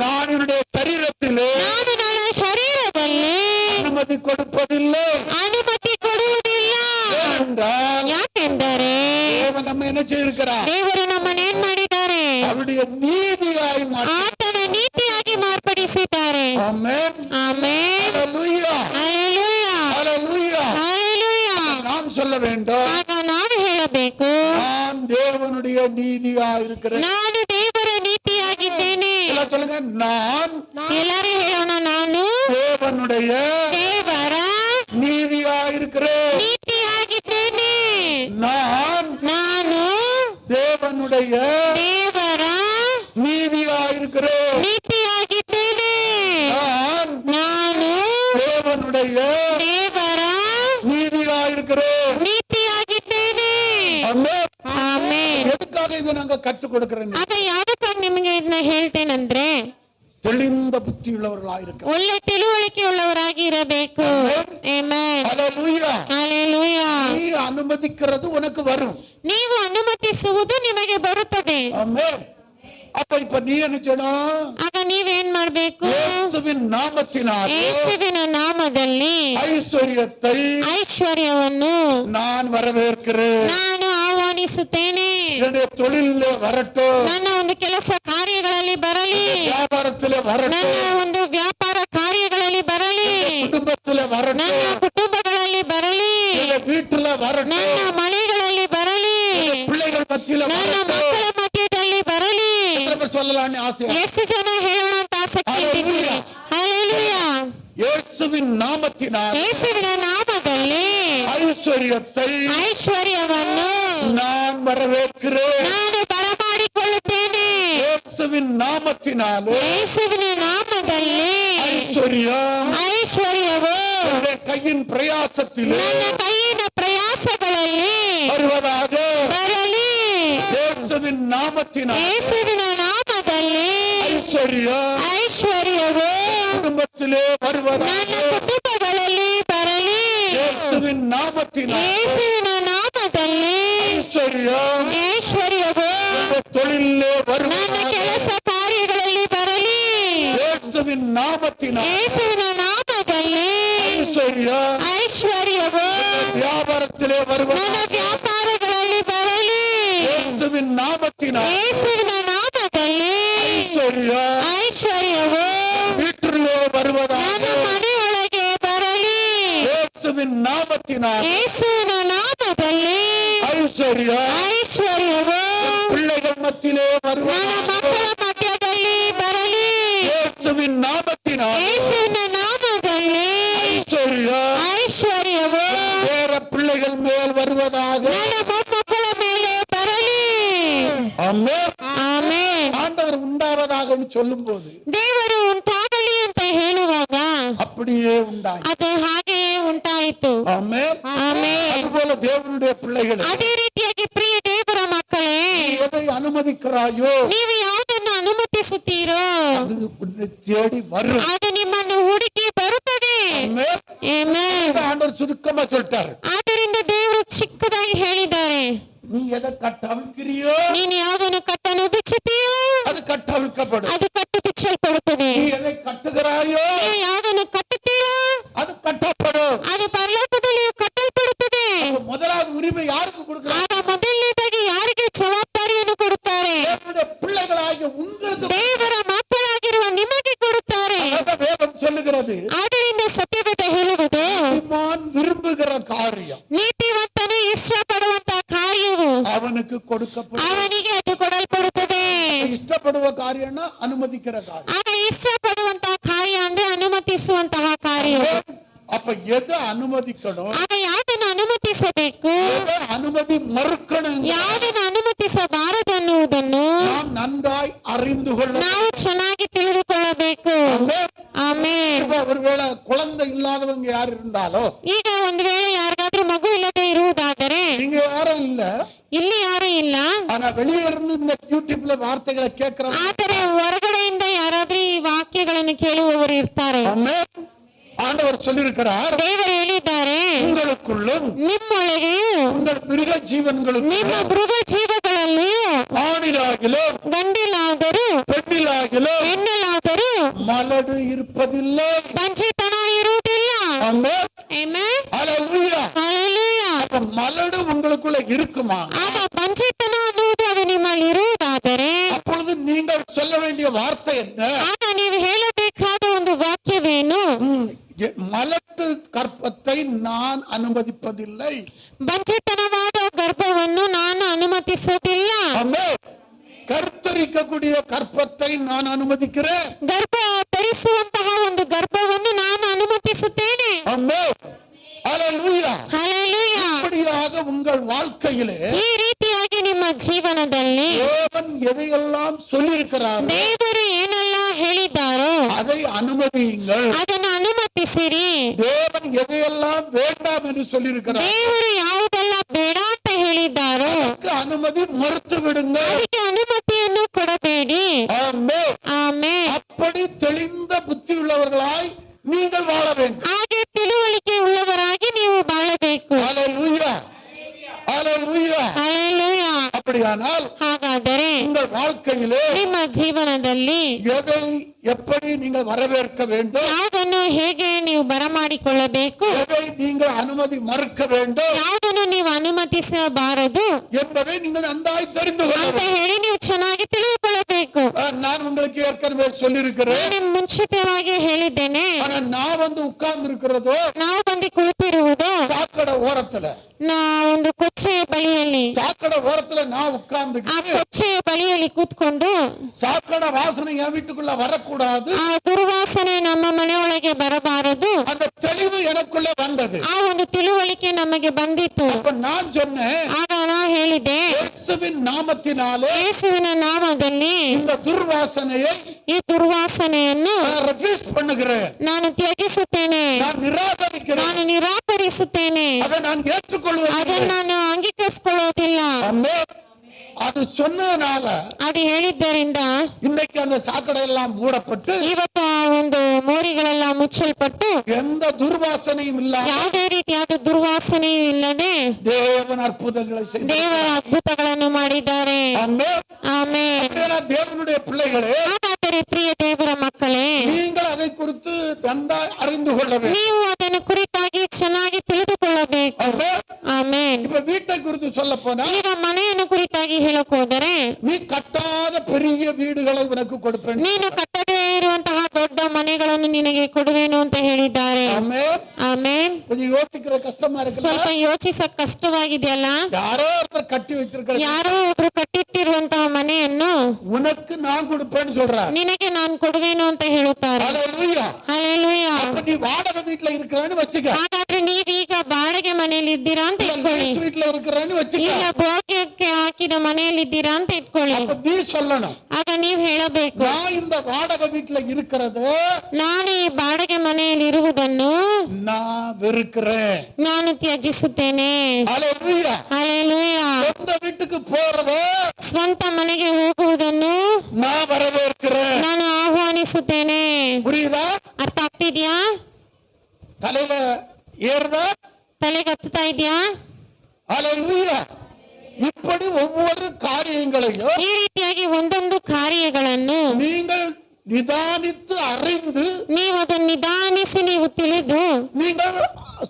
நான் என்னுடைய சரீரத்திலே ನಾನು ನನ್ನ ಶರೀರದಲ್ಲಿ அனுமதி கொடுப்பதில்லை. ಅನುಮತಿ ಕೊಡುವುದಿಲ್ಲ. ஏனென்றால் ಯಾಕೆಂದರೆ தேவன் நம்ம என்ன செய்திருக்கிறார்? ದೇವರು ನಮ್ಮನ್ನೇನ್ ಮಾಡಿದ್ದಾರೆ? அவருடைய நீதியாய் மாற்றி. ಆತನ ನೀತಿಯಾಗಿ ಮಾರ್ಪಡಿಸಿದ್ದಾರೆ. ஆமென். ಆಮೆನ್. ஹalleluya. ಹಲ್ಲೆಲೂಯಾ. ஹalleluya. ಹಲ್ಲೆಲೂಯಾ. நாம் சொல்ல வேண்டும், ಆಗ ನಾವು ಹೇಳಬೇಕು, நான் தேவனுடைய நீதியாய் இருக்கிறேன். ನಾನು ದೇವರ ನೀತಿಯಾಗಿದ್ದೇನೆ. எல்லாம் சொல்லுங்க, நான் ಎಲ್ಲರೂ ಹೇಳೋಣ, ನಾನು தேவனுடைய ದೇವರ நீதியாய் இருக்கிறேன். ನೀತಿಯಾಗಿದ್ದೇನೆ. நான் ನಾನು தேவனுடைய ದೇವರ நீதியாய் இருக்கிறேன். ನೀತಿಯಾಗಿದ್ದೇನೆ. நான் ನಾನು தேவனுடைய ದೇವರ நீதியாய் இருக்கிறேன். ನೀತಿಯಾಗಿದ್ದೇನೆ. ஆமென். ಆಮೆನ್. எதுக்காக இதை நாங்க கற்றுக் கொடுக்கிறேன்? ಆಗ ಯಾವ್ದಕ್ಕಾಗಿ ನಿಮಗೆ ಇದನ್ನ ಹೇಳ್ತೇನಂದ್ರೆ, தெளிந்த புத்தி உள்ளவர்களாயிருக்க. ಒಳ್ಳೆ ತಿಳುವಳಿಕೆ ಉಳ್ಳವರಾಗಿ ಇರಬೇಕು. ಆಮೆನ್. ஹalleluya. ಹಲ್ಲೆಲೂಯಾ. நீ அனுமதிக்கிறது உனக்கு வரும். ನೀವು ಅನುಮತಿಸುವುದು ನಿಮಗೆ ಬರುತ್ತದೆ. ஆமென். அப்ப இப்ப நீ என்ன செய்யணும்? ಆಗ ನೀವೇನ್ ಮಾಡ್ಬೇಕು? இயேசுவின் நாமத்தினாலே ಯೇಸುವಿನ ನಾಮದಲ್ಲಿ ஐஸ்வர்யத்தை ಐಶ್ವರ್ಯವನ್ನು நான் வரவேற்கிறேன். ನಾನು ಆಹ್ವಾನಿಸುತ್ತೇನೆ. என்னுடைய தொழிலிலே வரட்டும், ನನ್ನ ಒಂದು ಕೆಲಸ ಕಾರ್ಯಗಳಲ್ಲಿ ಬರಲಿ, வியாபாரத்திலே ನನ್ನ வரட்டும், ಒಂದು ವ್ಯಾಪಾರ ಕಾರ್ಯಗಳಲ್ಲಿ ಬರಲಿ, குடும்பத்திலே வரட்டும், ನನ್ನ ಕುಟುಂಬಗಳಲ್ಲಿ ಬರಲಿ, என்னுடைய வீட்டுல வரட்டும், ನನ್ನ ಮನೆಗಳಲ್ಲಿ ಬರಲಿ, பிள்ளைகள் மத்தியில ನನ್ನ வரட்டும். ಮಕ್ಕಳ ಮಧ್ಯದಲ್ಲಿ ಬರಲಿ. எத்தனை பேர் சொல்லலாம்னு ஆசையா? ಎಷ್ಟು ಜನ ಹೇಳೋಣ ಅಂತ ಆಸಕ್ತಿ ಇಟ್ಟಿದ್ದೀರಿ? ಹಲ್ಲೆಲೂಯಾ. இயேசுவின் நாமத்தினால் ಯೇಸುವಿನ ನಾಮದಲ್ಲಿ ஐஸ்வர்யத்தை ಐಶ್ವರ್ಯವನ್ನು நான் வரவேற்கிறேன். ನಾನು ಬರಮಾಡಿಕೊಳ್ಳುತ್ತೇನೆ. இயேசுவின் நாமத்தினாலே ಯೇಸುವಿನ ನಾಮದಲ್ಲಿ ஐஸ்வர்யம் ಐಶ್ವರ್ಯವು என்னுடைய கையின் பிரயாசத்திலே ನನ್ನ ಕೈಯಿನ ಪ್ರಯಾಸಗಳಲ್ಲಿ வருவதாக. ಬರಲಿ. இயேசுவின் நாமத்தினால் ಯೇಸುವಿನ ನಾಮದಲ್ಲಿ ஐஸ்வர்யம் ಐಶ್ವರ್ಯವು குடும்பத்திலே ನನ್ನ வருவதாக. ಕುಟುಂಬಗಳಲ್ಲಿ ಬರಲಿ. இயேசுவின் நாமத்தினால் ಯೇಸುವಿನ ನಾಮದಲ್ಲಿ ஐஸ்வர்யம் ಐಶ್ವರ್ಯವು என்னுடைய தொழிலிலே ನನ್ನ வருவதாக. ಕೆಲಸ ಕಾರ್ಯಗಳಲ್ಲಿ ಬರಲಿ. இயேசுவின் நாமத்தினால் ಯೇಸುವಿನ ನಾಮದಲ್ಲಿ ஐஸ்வர்யம் ಐಶ್ವರ್ಯವು வியாபாரத்திலே ನನ್ನ வருவதாக. ವ್ಯಾಪಾರಗಳಲ್ಲಿ ಬರಲಿ. இயேசுவின் நாமத்தினால் ಯೇಸುವಿನ ನಾಮದಲ್ಲಿ ஐஸ்வர்யம் ಐಶ್ವರ್ಯವು வீட்டிலே வருவதாக. ನನ್ನ ಮನೆಯೊಳಗೆ ಬರಲಿ. இயேசுவின் நாமத்தினால் ಯೇಸುವಿನ ನಾಮದಲ್ಲಿ ஐஸ்வர்யம் ಐಶ್ವರ್ಯವು பிள்ளைகள் மத்தியிலே ನನ್ನ வருவதாக. ಮಕ್ಕಳ ಮಧ್ಯದಲ್ಲಿ ಬರಲಿ. இயேசுவின் நாமத்தினால் ಯೇಸುವಿನ ನಾಮದಲ್ಲಿ ஐஸ்வர்யம் ಐಶ್ವರ್ಯವು வேற பிள்ளைகள் மேல் வருவதாக. ನನ್ನ ಮೊಮ್ಮಕ್ಕಳ ಮೇಲೆ ಬರಲಿ. ஆமென். ಆಮೆನ್. ஆண்டவர் உண்டாவதாக சொல்லும் போது ದೇವರು ಉಂಟಾಗಲಿ ಅಂತ ಹೇಳುವಾಗ அப்படியே உண்டாய். ಅದು ಹಾಗೆಯೇ ಉಂಟಾಯಿತು. ஆமென். ಆಮೆನ್. அதுபோல தேவனுடைய பிள்ளைகளை ಅದೇ ರೀತಿಯಾಗಿ ಪ್ರಿಯ ದೇವರ ಮಕ್ಕಳೇ, நீ எதை அனுமதிக்கிறாயோ ನೀವು ಯಾವುದನ್ನು ಅನುಮತಿಸುತ್ತೀರೋ அது உன்னை தேடி வரும். ಅದು ನಿಮ್ಮನ್ನು ಹುಡುಕಿ ಬರುತ್ತದೆ. ஆமென். ಆಮೆನ್. ஆண்டவர் சுருக்கமா சொல்லிட்டாரு. ಆದ್ದರಿಂದ ದೇವರು ಚಿಕ್ಕದಾಗಿ ಹೇಳಿದ್ದಾರೆ, நீ எதை கட்டவிழ்க்கிறியோ ನೀನು ಯಾವುದನ್ನು ಕಟ್ಟನ್ನು ಬಿಚ್ಚುತ್ತೀಯೋ அது கட்டவிழ்க்கப்படும். ಅದು ಕಟ್ಟು ಬಿಚ್ಚಲ್ಪಡುತ್ತದೆ. நீ எதை கட்டுகிறாயோ ನೀವು ಯಾವುದನ್ನು ಕಟ್ಟುತ್ತೀರೋ அது கட்டப்படும். ಅದು ಪರಲೋಕದಲ್ಲಿ ಕಟ್ಟಲ್ಪಡುತ್ತದೆ. அப்ப முதலாவது உரிமை யாருக்கு கொடுக்கிறார்? ಆಗ ಮೊದಲನೇದಾಗಿ ಯಾರಿಗೆ ಜವಾಬ್ದಾರಿಯನ್ನು ಕೊಡುತ್ತಾರೆ? தேவனுடைய பிள்ளைகளாகிய உங்களுக்கு. ದೇವರ ಮಕ್ಕಳಾಗಿರುವ ನಿಮಗೆ ಕೊಡುತ್ತಾರೆ. அதான் வேதம் சொல்லுகிறது, ಆದ್ದರಿಂದ ಸತ್ಯವೇದ ಹೇಳುವುದು, நீதிமான் விரும்புகிற காரியம் ನೀತಿವಂತನು ಇಷ್ಟಪಡುವಂತಹ ಕಾರ್ಯವು அவனுக்கு கொடுக்கப்படும். ಅವನಿಗೆ ಅದು ಕೊಡಲ್ಪಡುತ್ತದೆ. ಇಷ್ಟಪಡುವ ಕಾರ್ಯನ ಅನುಮತಿக்கிற ಕಾರ್ಯ. ಆಗ ಇಷ್ಟಪಡುವಂತಹ ಕಾರ್ಯ ಅಂದ್ರೆ ಅನುಮತಿಸುವಂತಹ ಕಾರ್ಯ. அப்ப எதை அனுமதிக்க அனுமதிக்கணும், ಆಗ ಯಾವುದನ್ನು ಅನುಮತಿಸಬೇಕು, அனுமதி மறுக்கணும், ಯಾವುದನ್ನು ಅನುಮತಿಸಬಾರದು ಅನ್ನುವುದನ್ನು நாம் நன்றாய் அறிந்து கொள்ள. ನಾವು ಚೆನ್ನಾಗಿ ತಿಳಿದುಕೊಳ್ಳಬೇಕು. ಆಮೆನ್. ஒருவேளை குழந்தை இல்லாதவங்க யார் இருந்தாலோ, ಈಗ ಒಂದು ವೇಳೆ ಯಾರಿಗಾದ್ರೂ ಮಗು ಇಲ್ಲದೆ ಇರುವುದಾದರೆ, நீங்க யாரும் இல்ல, ಇಲ್ಲಿ ಯಾರು ಇಲ್ಲ, ஆனா வெளியே இருந்து இந்த யூடியூப்ல வார்த்தைகளை கேட்கிறோம், ಆದರೆ ಹೊರಗಡೆಯಿಂದ ಯಾರಾದ್ರೂ ಈ ವಾಕ್ಯಗಳನ್ನು ಕೇಳುವವರು ಇರ್ತಾರೆ. ஆண்டவர் சொல்லியிருக்கிறார், ದೇವರು ಹೇಳಿದ್ದಾರೆ, உங்களுக்குள்ளும் ನಿಮ್ಮೊಳಗೆಯೂ உங்கள் மிருக ஜீவன்களுக்கும் ನಿಮ್ಮ ಮೃಗ ಜೀವಗಳಲ್ಲಿಯೂ ஆணிலாகிலும் ಗಂಡಿಲಾದರೂ பெண்ணிலாகிலும் ಹೆಣ್ಣಲಾದರೂ மலடு இருப்பதில்லை. ಬಂಜೆತನ ಇರುವುದಿಲ್ಲ. ஆமென். ಆಮೆನ್. ஹல்லேலூயா. ಹಲ್ಲೆಲೂಯಾ. அப்ப மலடு உங்களுக்குள்ள இருக்குமா? ಆಗ ಬಂಜೆತನ ಅನ್ನುವುದು ಅದು ನಿಮ್ಮಲ್ಲಿ ಇರುವುದಾದರೆ, அப்பொழுது நீங்கள் சொல்ல வேண்டிய வார்த்தை என்ன? ಆಗ ನೀವು ಹೇಳಬೇಕಾದ ಒಂದು ವಾಕ್ಯವೇನು? மலட்டு கற்பத்தை நான் அனுமதிப்பதில்லை. ಬಂಜೆತನವಾದ ಗರ್ಭವನ್ನು ನಾನು ಅನುಮತಿಸುವುದಿಲ್ಲ. ஆமென். கர்த்தரிக்கக்கூடிய கற்பத்தை நான் அனுமதிக்கிறேன். ಗರ್ಭ ಧರಿಸುವಂತಹ ಒಂದು ಗರ್ಭವನ್ನು ನಾನು ಅನುಮತಿಸುತ್ತೇನೆ. ஆமென். ஹல்லேலூயா. ಹಲ್ಲೆಲೂಯಾ. இப்படியாக உங்கள் வாழ்க்கையிலே ಈ ರೀತಿಯಾಗಿ ನಿಮ್ಮ ಜೀವನದಲ್ಲಿ தேவன் எதையெல்லாம் சொல்லியிருக்கிறார் ದೇವರು ಏನೆಲ್ಲ ಹೇಳಿದ್ದಾರೋ அதை அனுமதியுங்கள். ಅದನ್ನು ಅನುಮತಿಸಿರಿ. தேவன் எதையெல்லாம் வேண்டாம் என்று சொல்லியிருக்கிறார் ದೇವರು ಯಾವುದೆಲ್ಲ ಬೇಡ ಅಂತ ಹೇಳಿದ್ದಾರೋ அதற்கு அனுமதி மறுத்து விடுங்கள். ಅದಕ್ಕೆ ಅನುಮತಿಯನ್ನು ಕೊಡಬೇಡಿ. ஆமென். ಆಮೆನ್. அப்படி தெளிந்த புத்தி உள்ளவர்களாய் நீங்கள் வாழ வேண்டும். ಹಾಗೆ ತಿಳುವಳಿಕೆ ಉಳ್ಳವರಾಗಿ ನೀವು ಬಾಳಬೇಕು. ஹல்லேலூயா. ஹல்லேலூயா. ಹಲ್ಲೆಲೂಯಾ. அப்படியானால் ಹಾಗಾದರೆ உங்கள் வாழ்க்கையிலே ನಿಮ್ಮ ಜೀವನದಲ್ಲಿ எதை எப்படி நீங்கள் வரவேற்க வேண்டும், ಯಾವುದನ್ನು ಹೇಗೆ ನೀವು ಬರಮಾಡಿಕೊಳ್ಳಬೇಕು, எதை நீங்கள் அனுமதி மறுக்க வேண்டும் ಯಾವುದನ್ನು ನೀವು ಅನುಮತಿಸಬಾರದು என்பதை நீங்கள் நன்றாய் தெரிந்து கொள்ள ಅಂತ வேண்டும். ಹೇಳಿ ನೀವು ಚೆನ್ನಾಗಿ ತಿಳಿದುಕೊಳ್ಳಬೇಕು. நான் உங்களுக்கு ஏற்கனவே சொல்லியிருக்கிறேன். ನಾನು ಮುಂಚಿತವಾಗಿ ಹೇಳಿದ್ದೇನೆ. ஆனா நான் உட்கார்ந்து இருக்கிறதோ ನಾವು ಬಂದು ಕುಳಿತಿರುವುದು சாக்கடை ஓரத்துல, ಒಂದು ಕೊಚ್ಚೆಯ ಬಳಿಯಲ್ಲಿ. சாக்கடை ஓரத்துல நான் உட்கார்ந்து ಆ ಕೊಚ್ಚೆಯ ಬಳಿಯಲ್ಲಿ ಕೂತ್ಕೊಂಡು சாக்கடை வாசனை என் வீட்டுக்குள்ள வரக்கூடாது, ಆ ದುರ್ವಾಸನೆ ನಮ್ಮ ಮನೆಯೊಳಗೆ ಬರಬಾರದು. அந்த தெளிவு எனக்குள்ள வந்தது. ಆ ಒಂದು ತಿಳುವಳಿಕೆ ನಮಗೆ ಬಂದಿತ್ತು. அப்ப நான் சொன்னேன், ಆಗ ನಾ ಹೇಳಿದೆ, இயேசுவின் நாமத்தினாலே ಯೇಸುವಿನ ನಾಮದಲ್ಲಿ இந்த துர்வாசனையை ಈ ದುರ್ವಾಸನೆಯನ್ನು நான் ரெஃப்யூஸ் பண்ணுகிறேன், ನಾನು ತ್ಯಜಿಸುತ್ತೇನೆ, நான் நிராகரிக்கிறேன், ನಾನು ನಿರಾಕರಿಸುತ್ತೇನೆ, அதை நான் ஏற்றுக்கொள்வேன். ಅದನ್ನು ನಾನು ಅಂಗೀಕರಿಸಿಕೊಳ್ಳುವುದಿಲ್ಲ. ஆமென். அது சொன்னதுனால ಅದು ಹೇಳಿದ್ದರಿಂದ இன்னைக்கு அந்த சாக்கடை எல்லாம் மூடப்பட்டு ಇವತ್ತು ಆ ಒಂದು ಮೋರಿಗಳೆಲ್ಲ ಮುಚ್ಚಲ್ಪಟ್ಟು எந்த துர்வாசனையும் இல்லாம ಯಾವುದೇ ರೀತಿಯಾದ ದುರ್ವಾಸನೆಯೂ ಇಲ್ಲದೆ தேவன் அற்புதங்களை செய்தார். ದೇವರ ಅದ್ಭುತಗಳನ್ನು ಮಾಡಿದ್ದಾರೆ. ஆமென். ಆಮೆನ್. அப்படியே தேவனுடைய பிள்ளைகளே, ಹಾಗಾದರೆ ಪ್ರಿಯ ದೇವರ ಮಕ್ಕಳೇ, நீங்கள் அதை குறித்து நன்றாய் அறிந்து கொள்ள வேண்டும். ನೀವು ಅದನ್ನು ಕುರಿತಾಗಿ ಚೆನ್ನಾಗಿ ತಿಳಿದುಕೊಳ್ಳಬೇಕು. ஆமென். ಆಮೆನ್. இப்ப வீட்டை குறித்து சொல்ல போனா, ಈಗ ಮನೆಯನ್ನು ಕುರಿತಾಗಿ ಹೇಳಕ್ ಹೋದರೆ, நீ கட்டாத பெரிய வீடுகளை உனக்கு கொடுப்பேன். ನೀನು ಕಟ್ಟದೇ ಇರುವಂತಹ ದೊಡ್ಡ ಮನೆಗಳನ್ನು ನಿನಗೆ ಕೊಡುವೆನು ಅಂತ ಹೇಳಿದ್ದಾರೆ. ஆமென். ಆಮೆನ್. கொஞ்சம் யோசிக்கிற கஷ்டமா ಸ್ವಲ್ಪ இருக்குல்ல? ಯೋಚಿಸಕ್ ಕಷ್ಟವಾಗಿದೆಯಲ್ಲ. யாரோ ஒருத்தர் கட்டி வச்சிருக்கிற ಯಾರೋ ಒಬ್ರು ಕಟ್ಟಿಟ್ಟಿರುವಂತಹ ಮನೆಯನ್ನು உனக்கு நான் கொடுப்பேன்னு சொல்றார். ನಿನಗೆ ನಾನು ಕೊಡುವೆನು ಅಂತ ಹೇಳುತ್ತಾರೆ. ஹல்லேலூயா. ಹಲ್ಲೆಲೂಯಾ. அப்ப நீ வாடகை வீட்டுல இருக்கிறான்னு வச்சுக்க, ಹಾಗಾದ್ರೆ ನೀವೀಗ ಬಾಡಿಗೆ ಮನೆಯಲ್ಲಿ ಇದ್ದೀರಾ ಅಂತ இல்ல ಇಟ್ಕೊಳ್ಳಿ, லீஸ் வீட்டுல இருக்கிறான்னு வச்சுக்க. ಇಲ್ಲ ಭೋಗ್ಯಕ್ಕೆ ಹಾಕಿದ ಮನೆಯಲ್ಲಿ ಇದ್ದೀರಾ ಅಂತ ಇಟ್ಕೊಳ್ಳಿ. அப்ப நீ சொல்லணும், ಆಗ ನೀವ್ ಹೇಳಬೇಕು, நான் இந்த வாடகை வீட்டுல இருக்கிறது ನಾನು ಈ ಬಾಡಿಗೆ ಮನೆಯಲ್ಲಿ ಇರುವುದನ್ನು நான் வெறுக்கிறேன். ನಾನು ತ್ಯಜಿಸುತ್ತೇನೆ. ஹல்லேலூயா. ಹಲ್ಲೆಲೂಯಾ. சொந்த வீட்டுக்கு போறது ಸ್ವಂತ ಮನೆಗೆ ಹೋಗುವುದನ್ನು நான் வரவேற்கிறேன். ನಾನು ಆಹ್ವಾನಿಸುತ್ತೇನೆ. புரியுதா? ಅರ್ಥ ಆಗ್ತಿದ್ಯಾ? தலையில ஏறுதா? ತಲೆಗೆ ಹತ್ತುತ್ತಾ ಇದ್ಯಾ? ஹல்லேலூயா. இப்படி ஒவ்வொரு காரியங்களையும் ಈ ರೀತಿಯಾಗಿ ಒಂದೊಂದು ಕಾರ್ಯಗಳನ್ನು நீங்கள் நிதானித்து அறிந்து ನೀವು ಅದನ್ನು ನಿಧಾನಿಸಿ ನೀವು ತಿಳಿದು நீங்கள்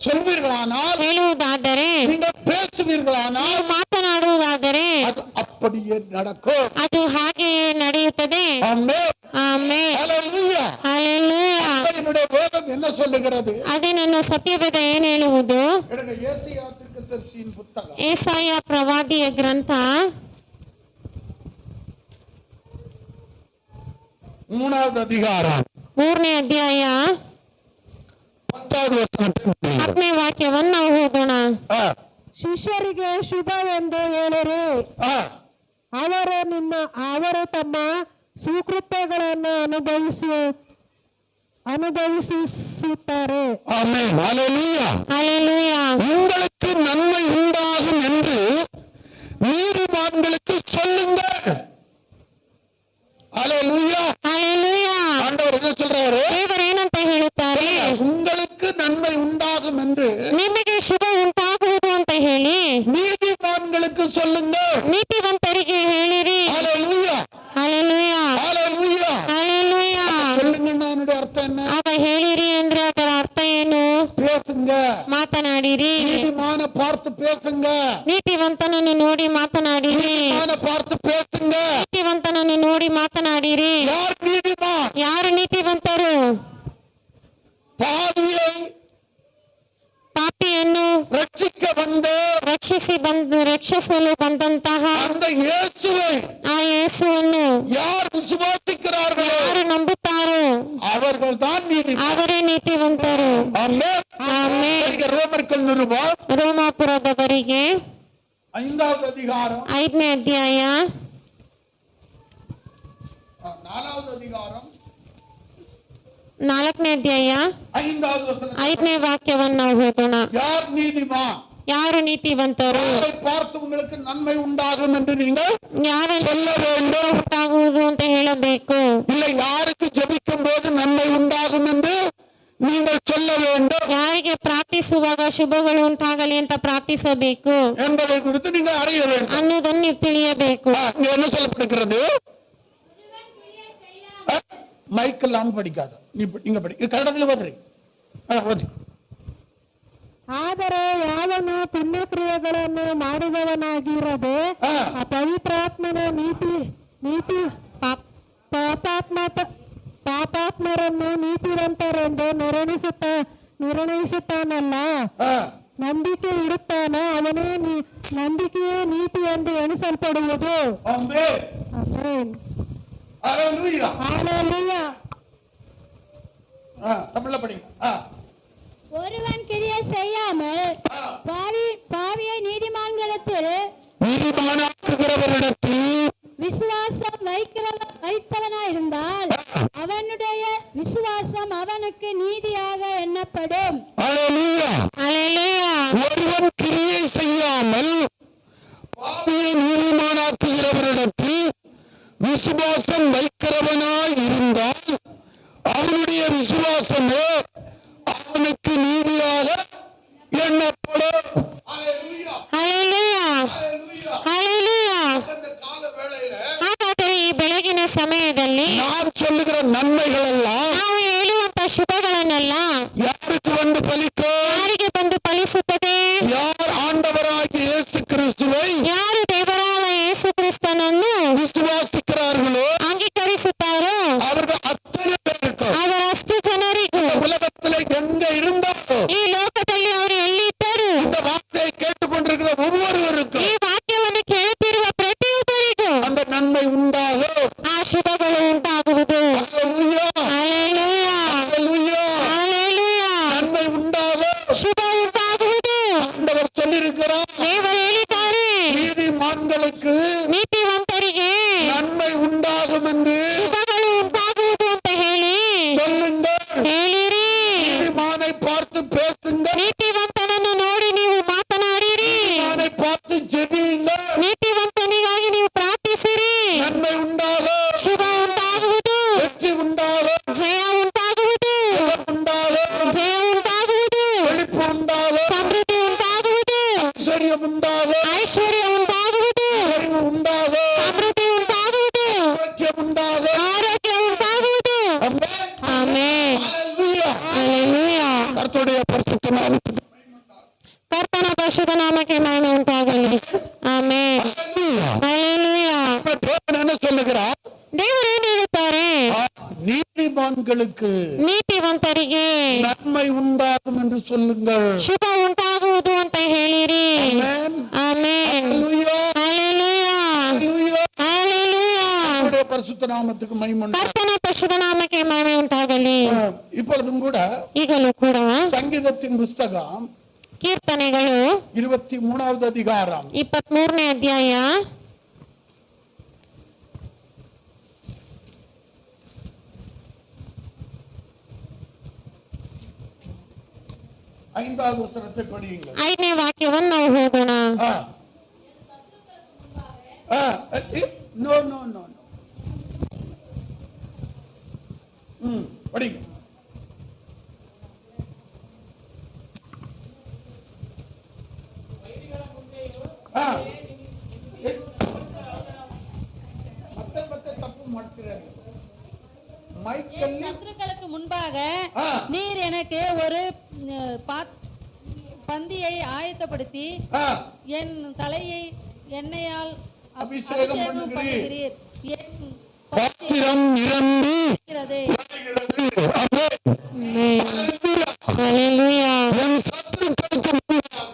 சொல்வீர்களானால், ಹೇಳುವುದಾದರೆ, நீங்கள் பேசுவீர்களானால் ನೀವು ಮಾತನಾಡುವುದಾದರೆ அது அப்படியே நடக்கும். ಅದು ಹಾಗೆಯೇ ನಡೆಯುತ್ತದೆ. ஆமென். ಆಮೆನ್. ஹல்லேலூயா. ಹಲ್ಲೆಲೂಯಾ. என்னுடைய வேதம் என்ன சொல்லுகிறது? ಅದೇ ನನ್ನ ಸತ್ಯವೇದ ಏನ್ ಹೇಳುವುದು? எனக்கு ஏசாயா தீர்க்கதரிசியின் புத்தகம் ಏಸಾಯ ಪ್ರವಾದಿಯ ಗ್ರಂಥ 3வது அதிகாரம் 3ನೇ ಅಧ್ಯಾಯ 10வது வசனத்தை படியுங்கள். 10ನೇ ವಾಕ್ಯವನ್ನು ನಾವು ಓದೋಣ. ஆ, ಶಿಷ್ಯರಿಗೆ ಶುಭವೆಂದು ಹೇಳಿರಿ. ஆ, ಅವರು ತಮ್ಮ ಸುಕೃತ್ಯಗಳನ್ನು ಅನುಭವಿಸುತ್ತಾರೆ. ஆமென். ஹல்லேலூயா. ஹalleluya. உங்களுக்கு நன்மை உண்டாகும் என்று நீதிமான்களுக்கு சொல்லுங்கள். ஹல்லேலூயா. ஹalleluya. ஆண்டவர் என்ன சொல்றாரு? ದೇವರು ಏನಂತ ಹೇಳುತ್ತಾರೆ? உங்களுக்கு நன்மை உண்டாகும் என்று ನಿಮಗೆ ಶುಭ ಉಂಟಾಗುವುದು ಅಂತ ಹೇಳಿ நீதிமான்களுக்கு சொல்லுங்கள். ನೀತಿವಂತರಿಗೆ ಹೇಳಿರಿ. ஹல்லேலூயா. ಹalleluya. ஹல்லேலூயா. ಹalleluya. சொல்லுங்கன்னா என்னுடைய அர்த்தம் என்ன? ಆಗ ಹೇಳಿರಿ ಅಂದ್ರೆ ಅದರ ಅರ್ಥ ಏನು? பேசுங்க. ಮಾತನಾಡಿರಿ. நீதிமான பார்த்து பேசுங்க. ನೀತಿವಂತನನ್ನು ನೋಡಿ ಮಾತನಾಡಿರಿ. நீதிமான பார்த்து பேசுங்க. ನೀತಿವಂತನನ್ನು ನೋಡಿ ಮಾತನಾಡಿರಿ. யார் நீதிமான்? ಯಾರು ನೀತಿವಂತರು? ಪಾಪಿಯನ್ನು ರಕ್ಷಿಸಲು ಬಂದಂತಹ அந்த இயேசுவை ಆ ಯೇಸುವನ್ನು யார் விசுவாசிக்கிறார்களோ ಯಾರು ನಂಬುತ್ತಾರೋ அவர்கள் தான் நீதிமான். ಅವರೇ ನೀತಿವಂತರು. ஆமென். ಆಮೆನ್. ரோமர்கள் நிருபம் ರೋಮಾಪುರದವರಿಗೆ 5வது அதிகாரம் 5ನೇ ಅಧ್ಯಾಯ 4வது அதிகாரம் 4ನೇ ಅಧ್ಯಾಯ 5வது வசனம். 5ನೇ ವಾಕ್ಯವನ್ನು ನಾವು ಓದೋಣ. யார் நீதிமான்? ಯಾರು ನೀತಿವಂತರು? யாரை பார்த்து உங்களுக்கு நன்மை உண்டாகும் என்று நீங்கள் ಯಾರನ್ನು சொல்ல வேண்டும். ಉಂಟಾಗುವುದು ಅಂತ ಹೇಳಬೇಕು. இல்லை யாருக்கு ஜெபிக்கும் போது நன்மை உண்டாகும் என்று நீங்கள் சொல்ல வேண்டும் ಯಾರಿಗೆ ಪ್ರಾರ್ಥಿಸುವಾಗ ಶುಭಗಳು ಉಂಟಾಗಲಿ ಅಂತ ಪ್ರಾರ್ಥಿಸಬೇಕು என்பதை குறித்து நீங்கள் அறிய வேண்டும். ಅನ್ನೋದನ್ನು ನೀವು ತಿಳಿಯಬೇಕು. இங்க என்ன சொல்லப்படுகிறது? மைக்கெல் ஆன் படிக்காத நீங்க படி. இது கನ್ನಡದಲ್ಲಿ ಓದ್ರಿ. ಓದಿ. ಆದರೆ ಯಾವನು ಪುಣ್ಯಕ್ರಿಯೆಗಳನ್ನು ಮಾಡಿದವನಾಗಿರದೆ ಪವಿತ್ರಾತ್ಮನ ಪಾಪಾತ್ಮರನ್ನು ನೀತಿವಂತರೆಂದು ನಿರ್ಣಯಿಸುತ್ತಾನಲ್ಲ, ನಂಬಿಕೆ ಇಡುತ್ತಾನೋ ಅವನೇ ನಂಬಿಕೆಯೇ ನೀತಿ ಎಂದು ಎಣಿಸಲ್ಪಡುವುದು. ಆಮೆನ್. ஹல்லேலூயா. ஹalleluya. தமிழ்ல படிங்க. ஒருவன் கிரியை செய்யாமல் பாவியை நீதிமான்களிடத்தில் விசுவாசம் வைத்தவனாயிருந்தால் அவனுடைய விசுவாசம் அவனுக்கு நீதியாக எண்ணப்படும். ஒருவன் கிரியை செய்யாமல் பாவியை நீதிமானாக்குகிறவரிடத்தில் விசுவாசம் வைக்கிறவனாய் இருந்தால் அவனுடைய விசுவாசமே அவனுக்கு நீதியாக எண்ணப்படும். ಹಾಗಾದರೆ ಈ ಬೆಳಗಿನ ಸಮಯದಲ್ಲಿ நான் சொல்லுகிற நன்மைகள் எல்லாம் ನಾವು ಹೇಳುವಂತ ಶುಭಗಳನ್ನೆಲ್ಲ யாருக்கு வந்து பலிக்கும்? ಯಾರಿಗೆ ಬಂದು ಫಲಿಸುತ್ತದೆ? யார் ஆண்டவராகிய இயேசு கிறிஸ்துவை ಯಾರು ದೇವರಾದ ಯೇಸು ಕ್ರಿಸ್ತನನ್ನು விசுவாசிக்கிறார்களோ ಅಂಗೀಕರಿಸುತ್ತಾರೋ அவர்கள் அத்தனை பேருக்கும் ಅವರಷ್ಟು ಜನರಿಗೂ உலகத்தில் எங்க இருந்தாலும் ಈ ಲೋಕದಲ್ಲಿ ಅವರು ಎಲ್ಲಿದ್ದರು இந்த வார்த்தையை கேட்டுக்கொண்டிருக்கிற ஒவ்வொருவருக்கும் ಈ ವಾಕ್ಯವನ್ನು ಕೇಳುತ್ತಿರುವ ಪ್ರತಿಯೊಬ್ಬರಿಗೂ அந்த நன்மை உண்டாகும். ಆ ಶುಭಗಳು ಉಂಟಾಗುವುದು. ஹல்லேலூயா. ಹಲ್ಲೆಲೂಯಾ. ஹல்லேலூயா. ಹಲ್ಲೆಲೂಯಾ. நன்மை உண்டாகும். ಶುಭ ಉಂಟಾಗುವುದು. ஆண்டவர் சொல்லியிருக்கிறார், ದೇವರು ಹೇಳಿದ್ದಾರೆ, நீதிமான்களுக்கு ನೀತಿವಂತರಿಗೆ நன்மை உண்டாகும் என்று ಶುಭಗಳು ಉಂಟಾಗುವುದು ಅಂತ ಹೇಳಿ சொல்லுங்கள். ಹೇಳಿರಿ. நீதிமானை பார்த்து பேசுங்கள். ನೀತಿವಂತನನ್ನು ನೋಡಿ ನೀವು ಮಾತನಾಡಿರಿ. நீதிமானை பார்த்து ஜெபியுங்கள். ನೀತಿವಂತನಿಗಾಗಿ ನೀವು ಪ್ರಾರ್ಥಿಸಿರಿ. நன்மை உண்டாகும். ಶುಭ ಉಂಟಾಗುವುದು. வெற்றி உண்டாகும். ಜಯ ಉಂಟಾಗುವುದು. சுகம் உண்டாகும். ಜಯ ಉಂಟಾಗುವುದು. செழிப்பு உண்டாகும். ಸಮೃದ್ಧಿ ಉಂಟಾಗುವುದು. ஐஸ்வர்யம் உண்டாகும். ಐಶ್ವರ್ಯ ಉಂಟಾಗುವುದು. அறிவு உண்டாகும். ಸಮೃದ್ಧಿ ಉಂಟಾಗುವುದು. ஆரோக்கியம் உண்டாகும். ಆರೋಗ್ಯ ಉಂಟಾಗುವುದು. ஆமென். ಆಮೆನ್. ஹல்லேலூயா. ಹಲ್ಲೆಲೂಯಾ. கர்த்தருடைய பரிசுத்த நாமத்துக்கு ಕರ್ತನ ಪರಿಶುದ್ಧ ನಾಮಕ್ಕೆ ಮಹಿಮೆ ಉಂಟಾಗಲಿ. ಆಮೆನ್. ஹல்லேலூயா. ಹಲ್ಲೆಲೂಯಾ. தேவன் என்ன சொல்லுகிறார்? ದೇವರು ಏನ್ ಹೇಳುತ್ತಾರೆ? நீதிமான்களுக்கு ನೀತಿವಂತರಿಗೆ நன்மை உண்டாகும் என்று சொல்லுங்கள். ಶುಭ ಉಂಟಾಗುವುದು ಅಂತ ಹೇಳಿರಿ. ஆமென். ಆಮೆನ್. ஹல்லேலூயா. ಹಲ್ಲೆಲೂಯಾ. ஹல்லேலூயா. ಹಲ್ಲೆಲೂಯಾ. கர்த்தருடைய பரிசுத்த நாமத்துக்கு மகிமை உண்டாகட்டும். கர்த்தன பரிசுத்த நாமಕ್ಕೆ ಮಹಿಮೆ ಉಂಟಾಗಲಿ. இப்பொழுதும் கூட ಈಗಲೂ ಕೂಡ சங்கீதத்தின் புஸ்தகம் ಕೀರ್ತನೆಗಳು 23வது அதிகாரம் 23ನೇ ಅಧ್ಯಾಯ 5வது வசனத்தை படியுங்கள். 5ನೇ ವಾಕ್ಯವನ್ನು ನಾವು ಓದೋಣ. நோ நோ நோ நோ படிங்க. ಮತ್ತೆ ತಪ್ಪು ಮಾಡ್ತೀರಾ மைக்கಲ್ಲಿ. சத்துருக்களுக்கு முன்பாக நீர் எனக்கு ஒரு பந்தியை ஆயத்தப்படுத்தி என் தலையை எண்ணெயால் அபிஷேகம் பண்ணுகிறீர். என் பாத்திரம் நிரம்பி ஹalleluya. என் சத்துருக்களுக்கு முன்பாக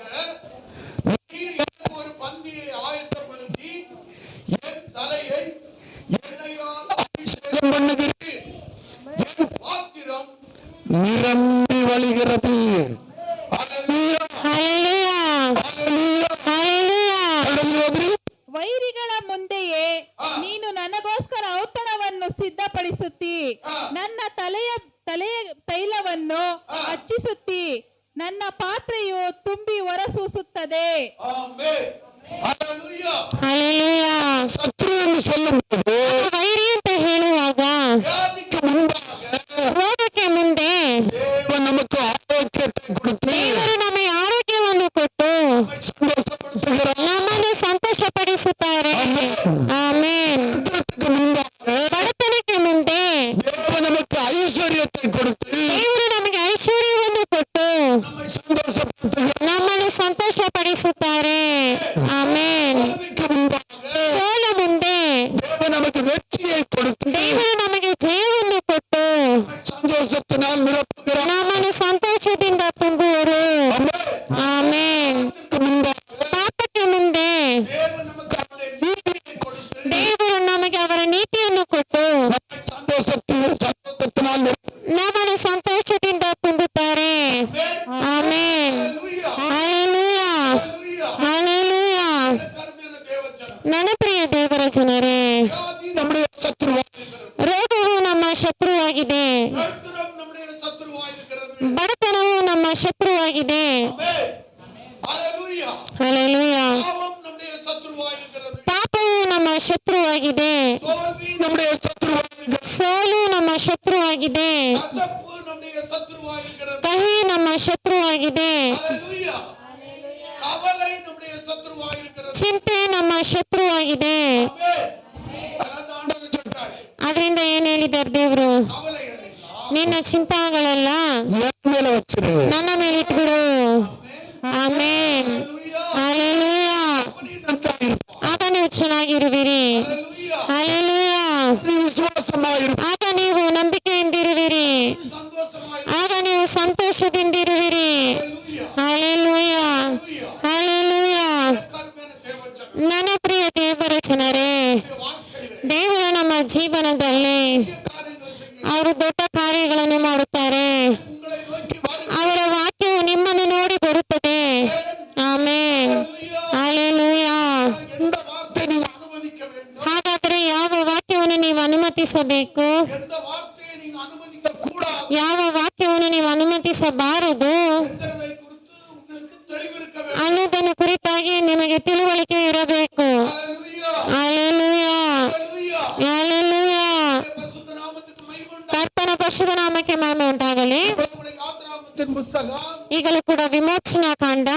நீர் எனக்கு ஒரு பந்தியை ஆயத்தப்படுத்தி என் தலையை எண்ணெயால் அபிஷேகம் பண்ணுகிறீர். என் பாத்திரம் நிரம்பி வழிகிறது. ஹalleluya ஹalleluya ஹalleluya ஹalleluya. ஹalleluya. ವೈರಿಗಳ ಮುಂದೆಯೇ ನೀನು ನನಗೋಸ್ಕರ ಔತಣವನ್ನು ಸಿದ್ಧಪಡಿಸುತ್ತಿ, ನನ್ನ ತಲೆಯ ತೈಲವನ್ನು ಹಚ್ಚಿಸುತ್ತಿ, ನನ್ನ ಪಾತ್ರೆಯು ತುಂಬಿ ಹೊರಸೂಸುತ್ತದೆ. ಆಮೆನ್ ಹalleluya ஹalleluya. சத்ரு என்று சொல்லும்போது ವೈರಿ ಅಂತ ಹೇಳುವಾಗ வியாதிக்கு முன்பாக ರೋಗಕ್ಕೆ ಮುಂದೆ தேவன் நமக்கு ஆரோக்கியத்தை கொடுத்து ದೇವರು ನಮಗೆ ಆರೋಗ್ಯವನ್ನು ಕೊಟ್ಟು சந்தோஷப்படுத்துகிறார். ನಮ್ಮನ್ನು ಸಂತೋಷಪಡಿಸುತ್ತಾರೆ. ಆಮೆನ್. சத்துருவுக்கு முன்பாக ಬಡತನಕ್ಕೆ ಮುಂದೆ தேவன் நமக்கு ஐஸ்வர்யத்தை கொடுத்து ದೇವರು ನಮಗೆ ಐಶ್ವರ್ಯವನ್ನು ಕೊಟ್ಟು நம்மை சந்தோஷப்படுத்துகிறார். ನಮ್ಮನ್ನು ಸಂತೋಷಪಡಿಸುತ್ತಾರೆ. ಆಮೆನ್. தோல்விக்கு முன்பாக ಸೋಲ ಮುಂದೆ தேவன் நமக்கு வெற்றியை கொடுத்து ದೇವರು ನಮಗೆ ಜಯವನ್ನು ಕೊಟ್ಟು நம்மை சந்தோஷத்தினால் நிரப்புகிறார். ನಮ್ಮನ್ನು ಸಂತೋಷದಿಂದ ತುಂಬುವರು. ಆಮೆನ್. அதற்கு முன்பாக ಪಾಪಕ್ಕೆ ಮುಂದೆ தேவன் நமக்கு அவருடைய நீதியை கொடுத்து ದೇವರು ನಮಗೆ ಅವರ ನೀತಿಯನ್ನು ಕೊಟ್ಟು நம்மை சந்தோஷத்தினால் ನಮ್ಮನ್ನು ಸಂತೋಷದಿಂದ ತುಂಬುತ್ತಾರೆ. ಆಮೆನ್. ஹalleluya ಹalleluya ಹalleluya. கர்மேன தேவஜனம். ನನ್ನ ಪ್ರಿಯ ದೇವರ ಜನರೇ, வியாதி நம்முடைய சத்துருவாயிருக்கிறது. ರೋಗವು ನಮ್ಮ ಶತ್ರುವಾಗಿದೆ. தரித்திரம் நம்முடைய சத்துருவாயிருக்கிறது. ಬಡತನವು ನಮ್ಮ ಶತ್ರುವಾಗಿದೆ. ஆமென் ஹalleluya. ಹalleluya. பாவம் நம்முடைய சத்துருவாயிருக்கிறது. ಪಾಪವು ನಮ್ಮ ಶತ್ರುವಾಗಿದೆ. தோல்வி நம்முடைய சத்துருவாயிருக்கிறது. ಸೋಲು ನಮ್ಮ ಶತ್ರುವಾಗಿದೆ. கசப்பு நம்முடைய சத்துருவாயிருக்கிறது. ಕಹಿ ನಮ್ಮ ಶತ್ರುವಾಗಿದೆ. ஹalleluya. கவலை நம்முடைய சத்துருவாயிருக்கிறது. ಚಿಂತೆ ನಮ್ಮ ಶತ್ರುವಾಗಿದೆ. ஆமென். அதான் ஆண்டவர் சொல்றார். ಅದರಿಂದ ಏನ್ ಹೇಳಿದ್ದಾರೆ ದೇವರು? கவலைகளெல்லாம் ನಿನ್ನ ಚಿಂತೆಗಳೆಲ್ಲ என் மேல வச்சிரு. ನನ್ನ ಮೇಲೆ ಇಟ್ಬಿಡು. ಆಮೆನ್. ஹalleluya. ಹalleluya. அப்படி நன்றா இருப்பான். ಆಗ ನೀವು ಚೆನ್ನಾಗಿರುವಿರಿ. ஹalleluya. ಹalleluya. நீ விசுவாசமாயிருப்பான். ಆಗ ನೀವು ನಂಬಿಕೆಯಿಂದಿರುವಿರಿ. சந்தோஷமாயிருப்பான். ಆಗ ನೀವು ಸಂತೋಷದಿಂದಿರುವಿರಿ. ஹalleluya. Hallelujah hallelujah. கர்மேன தேவஜனம். ನನ್ನ ಪ್ರಿಯ ದೇವರ ಜನರೇ, வாழ்க்கையிலே ದೇವರು ನಮ್ಮ ಜೀವನದಲ್ಲಿ காரியங்களை செய்ய ಅವರು ದೊಡ್ಡ ಕಾರ್ಯಗಳನ್ನು ಮಾಡುತ್ತಾರೆ. உங்களை நோக்கி வருகிறது. ಅವರ ವಾಕ್ಯವು ನಿಮ್ಮನ್ನು ನೋಡಿ ಬರುತ್ತದೆ. ಆಮೆನ್. ಹalleluya. எந்த வார்த்தை நீங்க அனுமதிக்க வேண்டும், ಹಾಗಾದರೆ ಯಾವ ವಾಕ್ಯವನ್ನು ನೀವು ಅನುಮತಿಸಬೇಕು, எந்த வார்த்தையை நீங்க அனுமதிக்க கூடாது ಯಾವ ವಾಕ್ಯವನ್ನು ನೀವು ಅನುಮತಿಸಬಾರದು என்கிறதை குறித்து உங்களுக்கு தெளிவிருக்க வேண்டும். ಅನ್ನೋದನ್ನು ಕುರಿತಾಗಿ ನಿಮಗೆ ತಿಳುವಳಿಕೆ ಇರಬೇಕು. ஹalleluya. ಹalleluya ஹalleluya. ಹalleluya. பரிசுத்த நாமத்துக்கு மகிமை உண்டாகட்டும். ಕರ್ತನ ಪರಿಶುದ್ಧ ನಾಮಕ್ಕೆ ಮಹಿಮೆ ಉಂಟಾಗಲಿ. நம்முடைய யாத்திராகமத்தின் புத்தகம் ಈಗಲೂ ಕೂಡ ವಿಮೋಚನಾ ಕಾಂಡ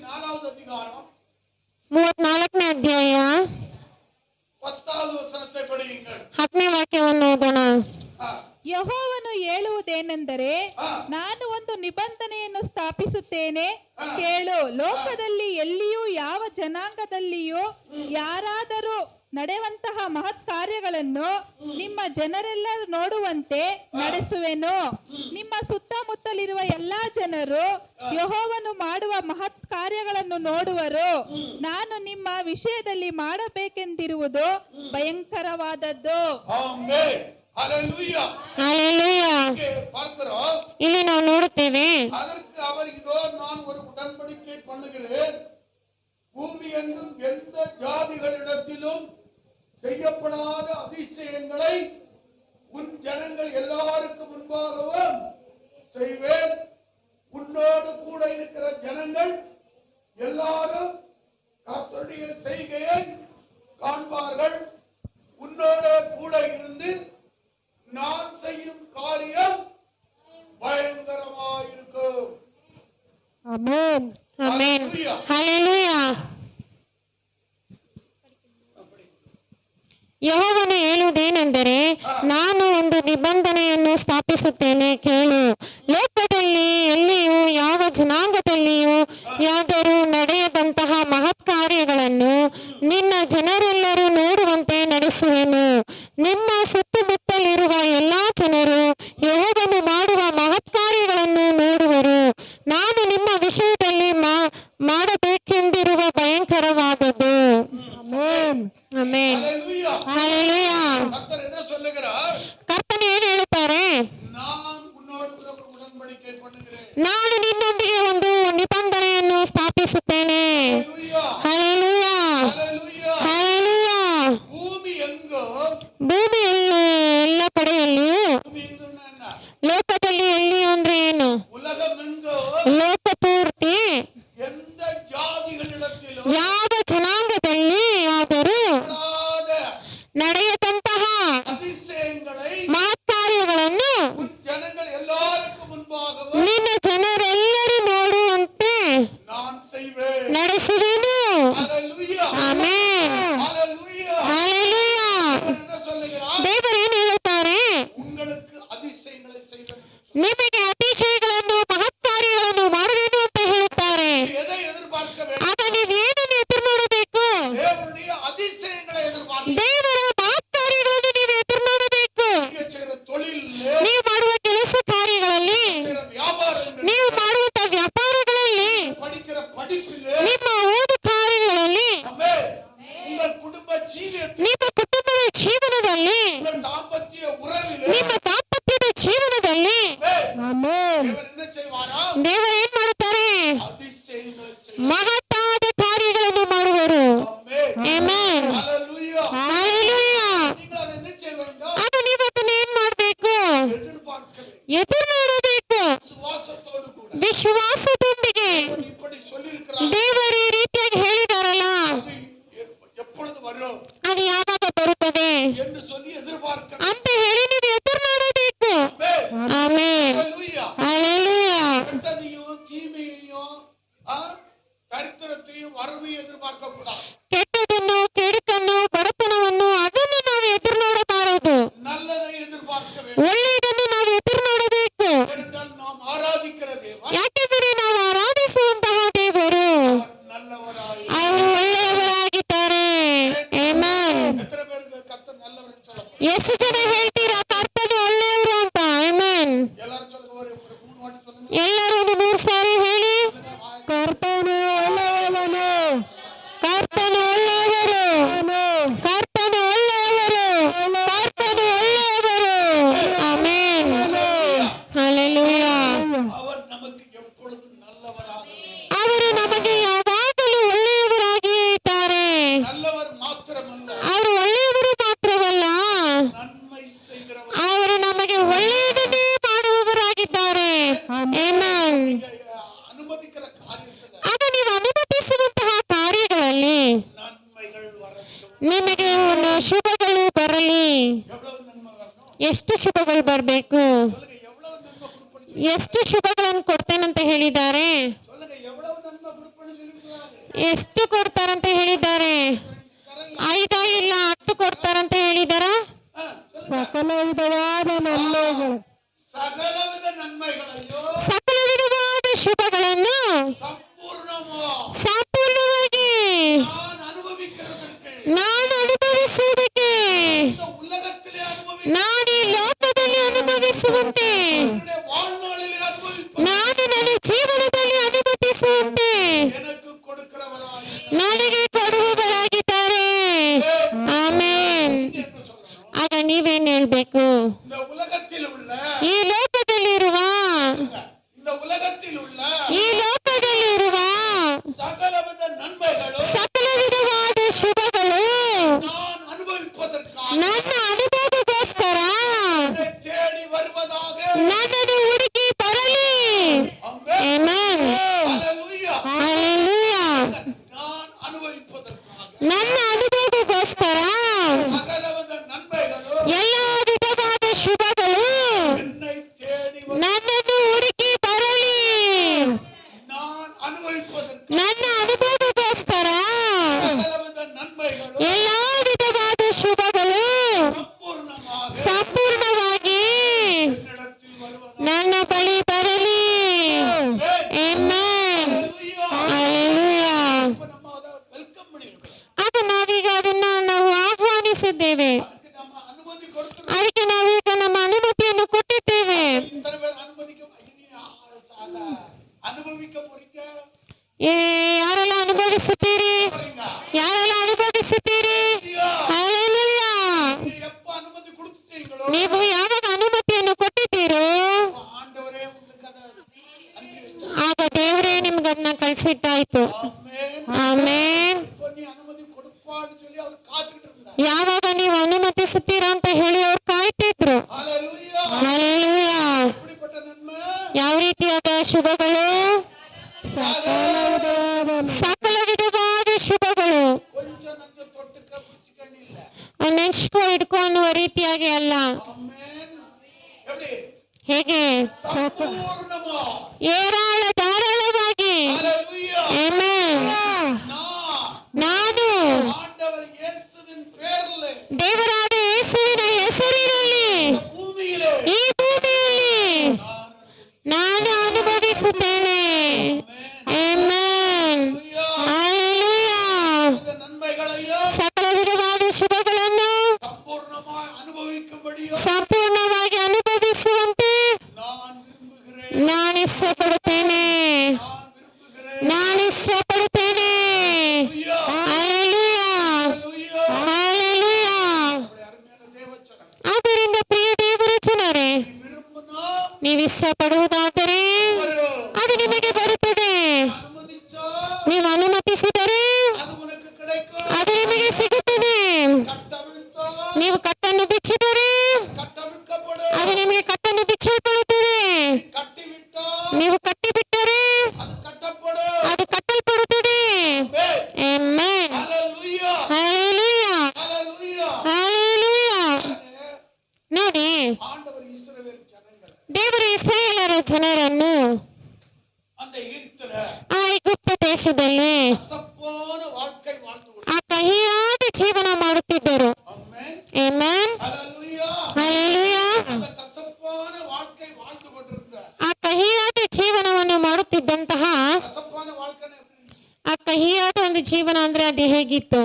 34வது அதிகாரம் 34ನೇ ಅಧ್ಯಾಯ 10வது வசனத்தை படியுங்கள். ಲೋಕದಲ್ಲಿ ಎಲ್ಲಿಯೂ ಯಾವ ಜನಾಂಗದಲ್ಲಿಯೂ ಯಾರಾದರೂ ನಡೆಯುವಂತಹ ಮಹತ್ ಕಾರ್ಯಗಳನ್ನು ನಿಮ್ಮ ಜನರೆಲ್ಲರೂ ನೋಡುವಂತೆ ನಡೆಸುವೆನು. ನಿಮ್ಮ ಸುತ್ತಮುತ್ತಲಿರುವ ಎಲ್ಲಾ ಜನರು ಯೆಹೋವನು ಮಾಡುವ ಮಹತ್ ಕಾರ್ಯಗಳನ್ನು ನೋಡುವರು. ನಾನು ನಿಮ್ಮ ವಿಷಯದಲ್ಲಿ ಮಾಡಬೇಕೆಂದಿರುವುದು ಭಯಂಕರವಾದದ್ದು. ಆಮೆನ್. ಹಲ್ಲೆಲೂಯಾ. ஹalleluya. இங்கே பார்க்கிறோம். ಇಲ್ಲಿ ನಾವು ನೋಡುತ್ತೇವೆ, அதற்கு அவர் இதோ நான் ஒரு உடன்படிக்கை பண்ணுகிறேன். பூமியெங்கும் எந்த ஜாதிகளிடத்திலும் செய்யப்படாத அதிசயங்களை உன் ஜனங்கள் எல்லாருக்கும் முன்பாகவும் செய்வேன். உன்னோடு கூட இருக்கிற ஜனங்கள் எல்லாரும் கர்த்தருடைய செய்கையை காண்பார்கள். உன்னோட கூட இருந்து நான் செய்யும் காரியம் பயங்கரமாயிருக்கும். ಆಮೆನ್. ಆಮೆನ್. ಹalleluya. ಯೆಹೋವನು ಹೇಳುವುದೇನೆಂದರೆ, ನಾನು ಒಂದು ನಿಬಂಧನೆಯನ್ನು ಸ್ಥಾಪಿಸುತ್ತೇನೆ, ಕೇಳು. ಲೋಕದಲ್ಲಿ ಎಲ್ಲಿಯೂ ಯಾವ ಜನಾಂಗದಲ್ಲಿಯೂ ಯಾದರೂ ನಡೆಯದಂತಹ ಮಹತ್ ಕಾರ್ಯಗಳನ್ನು ನಿನ್ನ ಜನರೆಲ್ಲರೂ ನೋಡುವಂತೆ ನಡೆಸುವೆನು. ನಿಮ್ಮ ಸುತ್ತಮುತ್ತಲಿರುವ ಎಲ್ಲಾ ಜನರು ಯೆಹೋವನು ಮಾಡುವ ಮಹತ್ ಕಾರ್ಯಗಳನ್ನು ನೋಡುವರು. ನಾನು ನಿಮ್ಮ ವಿಷಯದಲ್ಲಿ ಮಾಡಬೇಕೆಂದಿರುವ ಭಯಂಕರವಾದದ್ದು. ಆಮೆನ್. ஹல்லேலூயா. ಹalleluya. கர்த்தர் என்ன சொல்லுகிறார்? ಕರ್ತನು ಏನು ಹೇಳುತ್ತಾರೆ? நான் உன்னோடு கூட ஒரு உடன்படிக்கை பண்ணுகிறேன். ನಾನು ನಿನ್ನೊಂದಿಗೆ ಒಂದು ನಿಬಂಧನೆಯನ್ನು ಸ್ಥಾಪಿಸುತ್ತೇನೆ. ஹல்லேலூயா. ಹalleluya. ஹல்லேலூயா. ಹalleluya. பூமி எங்கோ, ಭೂಮಿಯಲ್ಲಿ ಎಲ್ಲ ಕಡೆಯಲ್ಲಿಯೂ, பூமி எங்கோன்னா என்ன? ಲೋಕದಲ್ಲಿ ಎಲ್ಲಿ ಅಂದ್ರೆ ಏನು? உலகம் எங்கோ ಲೋಕ ಪೂರ್ತಿ எந்த ஜாதிகளிடத்திலும் ಯಾವ ಜನಾಂಗದಲ್ಲಿ ಆದರೂ கூடாத ನಡೆಯದಂತಹ அதிசயங்களை ಮಹತ್ ಕಾರ್ಯಗಳನ್ನು உன் ஜனங்கள் எல்லாருக்கும் முன்பாகவும் ನಿನ್ನ ಜನರೆಲ್ಲರೂ ನೋಡುವಂತೆ நான் செய்வேன். ನಡೆಸುವೆನು. ஹல்லேலூயா. ಆಮೆನ್. ஹல்லேலூயா. ಹalleluya. அவர் என்ன சொல்லுகிறார்? ದೇವರು ಏನು ಹೇಳುತ್ತಾರೆ? உங்களுக்கு அதிசயங்களை செய்வேன். ನಿಮಗೆ ಅತಿಶಯಗಳನ್ನು ಮಹತ್ ಕಾರ್ಯಗಳನ್ನು ಮಾಡುವೆನು ಅಂತ ಹೇಳುತ್ತಾರೆ. எதை எதிர்பார்க்க வேண்டும்? ಆಗ ನೀವೇನನ್ನು ಎದುರು ನೋಡಬೇಕು? தேவனுடைய அதிசயங்களை எதிர்பார்க்க. ದೇವರ ಮಹತ್ ಕಾರ್ಯಗಳನ್ನು ನೀವು ಎದುರು ನೋಡಬೇಕು. நீங்க செய்யற தொழில்ல, ನೀವು ಮಾಡುವ ಕೆಲಸ ಕಾರ್ಯಗಳಲ್ಲಿ, செய்யற வியாபாரங்கள், ನೀವು ಮಾಡುವಂತ ವ್ಯಾಪಾರಗಳಲ್ಲಿ, படிக்கிற படிப்பில், ನಿಮ್ಮ ಓದು ಕಾರ್ಯಗಳಲ್ಲಿ, ஆமென். உங்கள் குடும்ப ஜீவியத்தில், ನಿಮ್ಮ ಕುಟುಂಬದ ಜೀವನದಲ್ಲಿ, உங்கள் தாம்பத்திய உறவில், ನಿಮ್ಮ ದಾಂಪತ್ಯದ ಜೀವನದಲ್ಲಿ ஆமென். தேவன் என்ன செய்வாரா? ದೇವರು ಏನ್ ಮಾಡುತ್ತಾರೆ? அதிசயங்களை செய்வார். ಮಹತ್ತಾದ ಕಾರ್ಯಗಳನ್ನು ಮಾಡುವರು. ஆமென். ಆಮೆನ್. ஹல்லேலூயா. ಹalleluya. நீங்கள் அதை என்ன செய்ய வேண்டும்? ಆಗ ನೀವು ಅದನ್ನ ಏನ್ ಮಾಡ್ಬೇಕು? எதிர்பார்க்க வேண்டும். ಎದುರು ನೋಡಬೇಕು. விசுவாசத்தோடு கூட. ವಿಶ್ವಾಸದೊಂದಿಗೆ. தேவன் இப்படி சொல்லியிருக்கிறார். ದೇವರು ಈ ರೀತಿಯಾಗಿ ಹೇಳಿದಾರಲ್ಲ, அது எப்பொழுது வரும் ಅದು ಯಾವಾಗ ಬರುತ್ತದೆ என்று சொல்லி எதிர்பார்க்க. ಅಂತ ಹೇಳಿ ನೀವು ಎದುರು ನೋಡಬೇಕು. ஆமென். ಆಮೆನ್. ஹல்லேலூயா. ಹalleluya. கெட்டதையும் தீமையையும் தரித்திரத்தையும் வறுமையும் எதிர்பார்க்க கூடாது. ಕೆಟ್ಟದನ್ನು, ಕೆಡುಕನ್ನು, ಬಡತನವನ್ನು ಅದನ್ನು ನಾವು ಎದುರು ನೋಡಬಾರದು. நல்லதை எதிர்பார்க்க வேண்டும். ಒಳ್ಳೆಯದನ್ನು ನಾವು ಎದುರು ನೋಡಬೇಕು. ஏனென்றால் நாம் ஆராதிக்கிற தேவன் ಯಾಕೆಂದರೆ ನಾವು ಆರಾಧಿಸುವಂತಹ ದೇವರು நல்லவராய். ಅವರು ಒಳ್ಳೆಯವರಾಗಿದ್ದಾರೆ. ಆಮೆನ್. எத்தனை பேருக்கு கர்த்தர் நல்லவர் சொல்ல போறோம்? ಎಷ್ಟು ಜನ ಹೇಳ್ತೀರಾ ಕರ್ತನು ಒಳ್ಳೆಯವರು ಅಂತ? ಆಮೆನ್. எல்லாரும் சொல்லுங்க. ஒரு 3 வாட்டி சொல்லுங்க. ಎಲ್ಲರೂ ಒಂದು 3 ಸಾರಿ ಹೇಳಿ. ಕರ್ತನು ಒಳ್ಳೆಯವನು. ಕರ್ತನು ಒಳ್ಳೆಯವರು, ಕರ್ತನು ಒಳ್ಳೆಯವರು, ಕರ್ತನು ಒಳ್ಳೆಯವರು. ಆಮೆನ್. ಹalleluya. அவர் நமக்கு எப்பொழுதும் நல்லவராகவே. ಅವರು ನಮಗೆ ಯಾವಾಗಲೂ ಒಳ್ಳೆಯವರಾಗಿಯೇ ಇದ್ದಾರೆ. நல்லவர் மாத்திரமல்ல, ಅವರು ಒಳ್ಳೆಯವರು ಮಾತ್ರವಲ್ಲ, நன்மை செய்கிறவர். ಅವರು ನಮಗೆ ಒಳ್ಳೆಯದನ್ನೇ ಮಾಡುವವರಾಗಿದ್ದಾರೆ. ಆಮೆನ್. நீங்க அனுமதிக்கிற காரியத்துல ಆಗ ನೀವು ಅನುಮತಿಸುವಂತಹ ಕಾರ್ಯಗಳಲ್ಲಿ நன்மைகள் வரட்டும். ನಿಮಗೆ ಶುಭಗಳು ಬರಲಿ. எவ்வளவு நன்மை வரணும்? ಎಷ್ಟು ಶುಭಗಳು ಬರಬೇಕು? சொல்லுங்க. எவ்வளவு நன்மை கொடுப்பேன்னு ಎಷ್ಟು ಶುಭಗಳನ್ನು ಕೊಡ್ತೇನಂತ ಹೇಳಿದ್ದಾರೆ? சொல்லுங்க. எவ்வளவு நன்மை கொடுப்பேன்னு சொல்லிருக்காரு. ಎಷ್ಟು ಕೊಡ್ತಾರಂತ ಹೇಳಿದ್ದಾರೆ? 5 ಇಲ್ಲ 10 ಕೊಡ್ತಾರಂತ ಹೇಳಿದಾರ? ಸಕಲ ವಿಧವಾದ ನನ್ಮೆಗಳು, சகலவித நன்மைகளையும் ಸಕಲ ವಿಧವಾದ ಶುಭಗಳನ್ನು சம்பூர்ணமாக ಸಂಪೂರ್ಣವಾಗಿ நான் அனுபவிக்கிறதற்கு ನಾನು ಅನುಭವಿಸುವುದಕ್ಕೆ இந்த உலகத்திலே அனுபவி ನಾನು ಈ ಲೋಕದಲ್ಲಿ ಅನುಭವಿಸುವಂತೆ என்னுடைய வாழ்நாளிலே அனுபவிப்ப ನಾನು ನನ್ನ ಜೀವನದಲ್ಲಿ ಅನುಮತಿಸುವಂತೆ எனக்கு கொடுக்கிறவராய் ನನಗೆ ಕೊಡುವವರಾಗಿದ್ದಾರೆ. ಆಮೇನ್. என்ன சொல்லணும்? ಆಗ ನೀವೇನ್ ಹೇಳ್ಬೇಕು? இந்த உலகத்தில் உள்ள ಈ ಲೋಕದಲ್ಲಿರುವ இந்த உலகத்தில் உள்ள ಈ ಲೋಕದಲ್ಲಿರುವ சகலவித நன்மைகளும் ಸಕಲ ವಿಧವಾದ ಶುಭಗಳು நான் ಅನುಭವಿப்பதற்காக ನನ್ನ ಅನುಭವಗೋಸ್ಕರ என்னை தேடி வருவதாக ನನ್ನನ್ನು ಹುಡುಕಿ ಬರಲಿ. ஆமென். ಆಮೆನ್. ஹalleluya. ಹಲ್ಲೆಲೂಯಾ. நான் ಅನುಭವಿப்பதற்காக ನನ್ನ ಅನುಭವಗೋಸ್ಕರ சகலவித நன்மைகளும் ಎಲ್ಲಾ ವಿಧವಾದ ಶುಭಗಳು என்னை தேடி ನನ್ನನ್ನು ಹುಡುಕಿ ಬರಲಿ. நான் ಅನುಭವಿப்பதற்கு ನನ್ನ ಅನುಭವಗೋಸ್ಕರ சகலவித நன்மைகளும் ಎಲ್ಲಾ ವಿಧವಾದ ಶುಭಗಳು ಸಂಪೂರ್ಣமாக ಸಂಪೂರ್ಣವಾಗಿ என்னிடத்தில் வருவதாக ನನ್ನ ಬಳಿ ಬರಲಿ. ಆಮೆನ್. ஹalleluya. ಹಲ್ಲೆಲೂಯಾ. இப்ப நம்ம அத வெல்கம் பண்ணிருக்கோம். ಆಗ ನಾವೀಗ ಅದನ್ನ ನಾವು ಆಹ್ವಾನಿಸಿದ್ದೇವೆ. அதுக்கு நம்ம அனுமதி கொடுத்துறோம். ಅದಕ್ಕೆ ನಾವೀಗ ನಮ್ಮ ಅನುಮತಿಯನ್ನು ಕೊಟ್ಟಿದ್ದೇವೆ. இத்தனை பேர் அனுமதிக்க அத அனுபவிக்க போறீங்க ಯಾರೆಲ್ಲ ಅನುಭವಿಸುತ್ತೀರಿ? போறீங்க. ಯಾರೆಲ್ಲ ಅನುಭವಿಸುತ್ತೀರಿ? ಹಲ್ಲೆಲೂಯಾ. நீங்க எப்ப அனுமதி கொடுத்துட்டீங்களோ ನೀವು ಯಾವಾಗ ಅನುಮತಿಯನ್ನು ಕೊಟ್ಟಿದ್ದೀರೋ ஆண்டவரே உங்களுக்கு அத அனுப்பி வச்சார். ಆಗ ದೇವರೇ ನಿಮ್ಗೆ ಅದನ್ನ ಕಳ್ಸಿಟ್ಟಾಯ್ತು. ஆமென். ಆಮೇನ್. இப்ப நீ அனுமதி கொடுப்பான்னு சொல்லி அவர் காத்துக்கிட்டு இருந்தார். ಯಾವಾಗ ನೀವು ಅನುಮತಿಸುತ್ತೀರಾ ಅಂತ ಹೇಳಿ ಅವ್ರು ಕಾಯ್ತಿದ್ರು. ஹalleluya. ಹಲ್ಲೆಲೂಯಾ. எப்படிப்பட்ட நன்மை? ಯಾವ ರೀತಿಯಾದ ಶುಭಗಳು? ಸಕಲ ವಿಧವಾದ ಶುಭಗಳು. கொஞ்சம் நஞ்ச தொட்டுக்க பிடிச்சுக்கன்னு இல்ல. ನೆಂಚ್ಕೊ ಹಿಡ್ಕೊ ಅನ್ನುವ ರೀತಿಯಾಗಿ ಅಲ್ಲ. ஆமென். எப்படி? ಹೇಗೆ? ಸಂಪೂರ್ಣமா. ಏರಾಳ ಧಾರಾಳವಾಗಿ. ஹalleluya. ಆಮೆನ್. நான் ನಾನು ஆண்டவர் இயேசுவின் பேர்ல ದೇವರಾದ ಯೇಸುವಿನ ಹೆಸರಿನಲ್ಲಿ பூமியிலே ಈ ಭೂಮಿಯಲ್ಲಿ ನಾನು ಅನುಭವಿಸುತ್ತೇನೆ. ಆಮೆನ್. ಹಲ್ಲೆಲೂಯಾ. இந்த நன்மைகளையும் ಸಕಲ ವಿಧವಾದ ಶುಭಗಳನ್ನು ಸಂಪೂರ್ಣமாய் ಅನುಭವಿக்கும்படியும் ಸಂಪೂರ್ಣವಾಗಿ ಅನುಭವಿಸುವಂತೆ நான் விரும்புகிறேன். ನಾನು ಇಷ್ಟಪಡುತ್ತೇನೆ. ನಾನು ಇಷ್ಟಪಡುತ್ತೇನೆ. ಹಲ್ಲೆಲೂಯಾ. ஹalleluya. ಹಲ್ಲೆಲೂಯಾ. நம்முடைய அருமையான தேவச்சனம். ಆದ್ದರಿಂದ ಪ್ರಿಯ ದೇವರ ಜನರೇ, விரும்பினா ನೀವು ಇಷ್ಟಪಡುವುದಾದರೆ வரும். ಅದು ನಿಮಗೆ ಬರುತ್ತದೆ. அனுமதிச்சா ನೀವು ಅನುಮತಿಸಿದರೆ அது உனக்கு கிடைக்கும். ಅದು ನಿಮಗೆ ಸಿಗುತ್ತದೆ. கட்டவிழ்த்தா ನೀವು ಕಟ್ಟನ್ನು ಬಿಚ್ಚಿದರೆ கட்டவிழ்க்கப்படும். ಅದು ನಿಮಗೆ ಕಟ್ಟನ್ನು ಬಿಚ್ಚಲ್ಪಡುತ್ತದೆ. கட்டிவிட்டா ನೀವು ಕಟ್ಟಿಬಿಟ್ಟರೆ அது கட்டப்படும். ಅದು ಕಟ್ಟಲ್ಪಡುತ್ತದೆ. ಆಮೆನ್. ஹalleluya. ಹಲ್ಲೆಲೂಯಾ. ஹalleluya. ಹಲ್ಲೆಲೂಯಾ. ನೋಡಿ, ஆண்டவர் இஸ்ரவேல் ஜனங்களை ದೇವರ ಇಸ್ರಾಯೇಲರ ಜನರನ್ನು அந்த ஈர்த்தல ಆ ಐಗುಪ್ತ ದೇಶದಲ್ಲಿ கசப்பான வாழ்க்கை வாழ்ந்து ಆ ಕಹಿಯಾದ ಜೀವನ ಮಾಡುತ್ತಿದ್ದರು. ஆமென். ಆಮೆನ್. ஹalleluya. ಹಲ್ಲೆಲೂಯಾ. அந்த கசப்பான வாழ்க்கை வாழ்ந்து கொண்டிருந்த ಆ ಕಹಿಯಾದ ಜೀವನವನ್ನು ಮಾಡುತ್ತಿದ್ದಂತಹ கசப்பான வாழ்க்கைன்னு எப்படி இருந்துச்சு? ಆ ಕಹಿಯಾದ ಒಂದು ಜೀವನ ಅಂದ್ರೆ ಅದು ಹೇಗಿತ್ತು?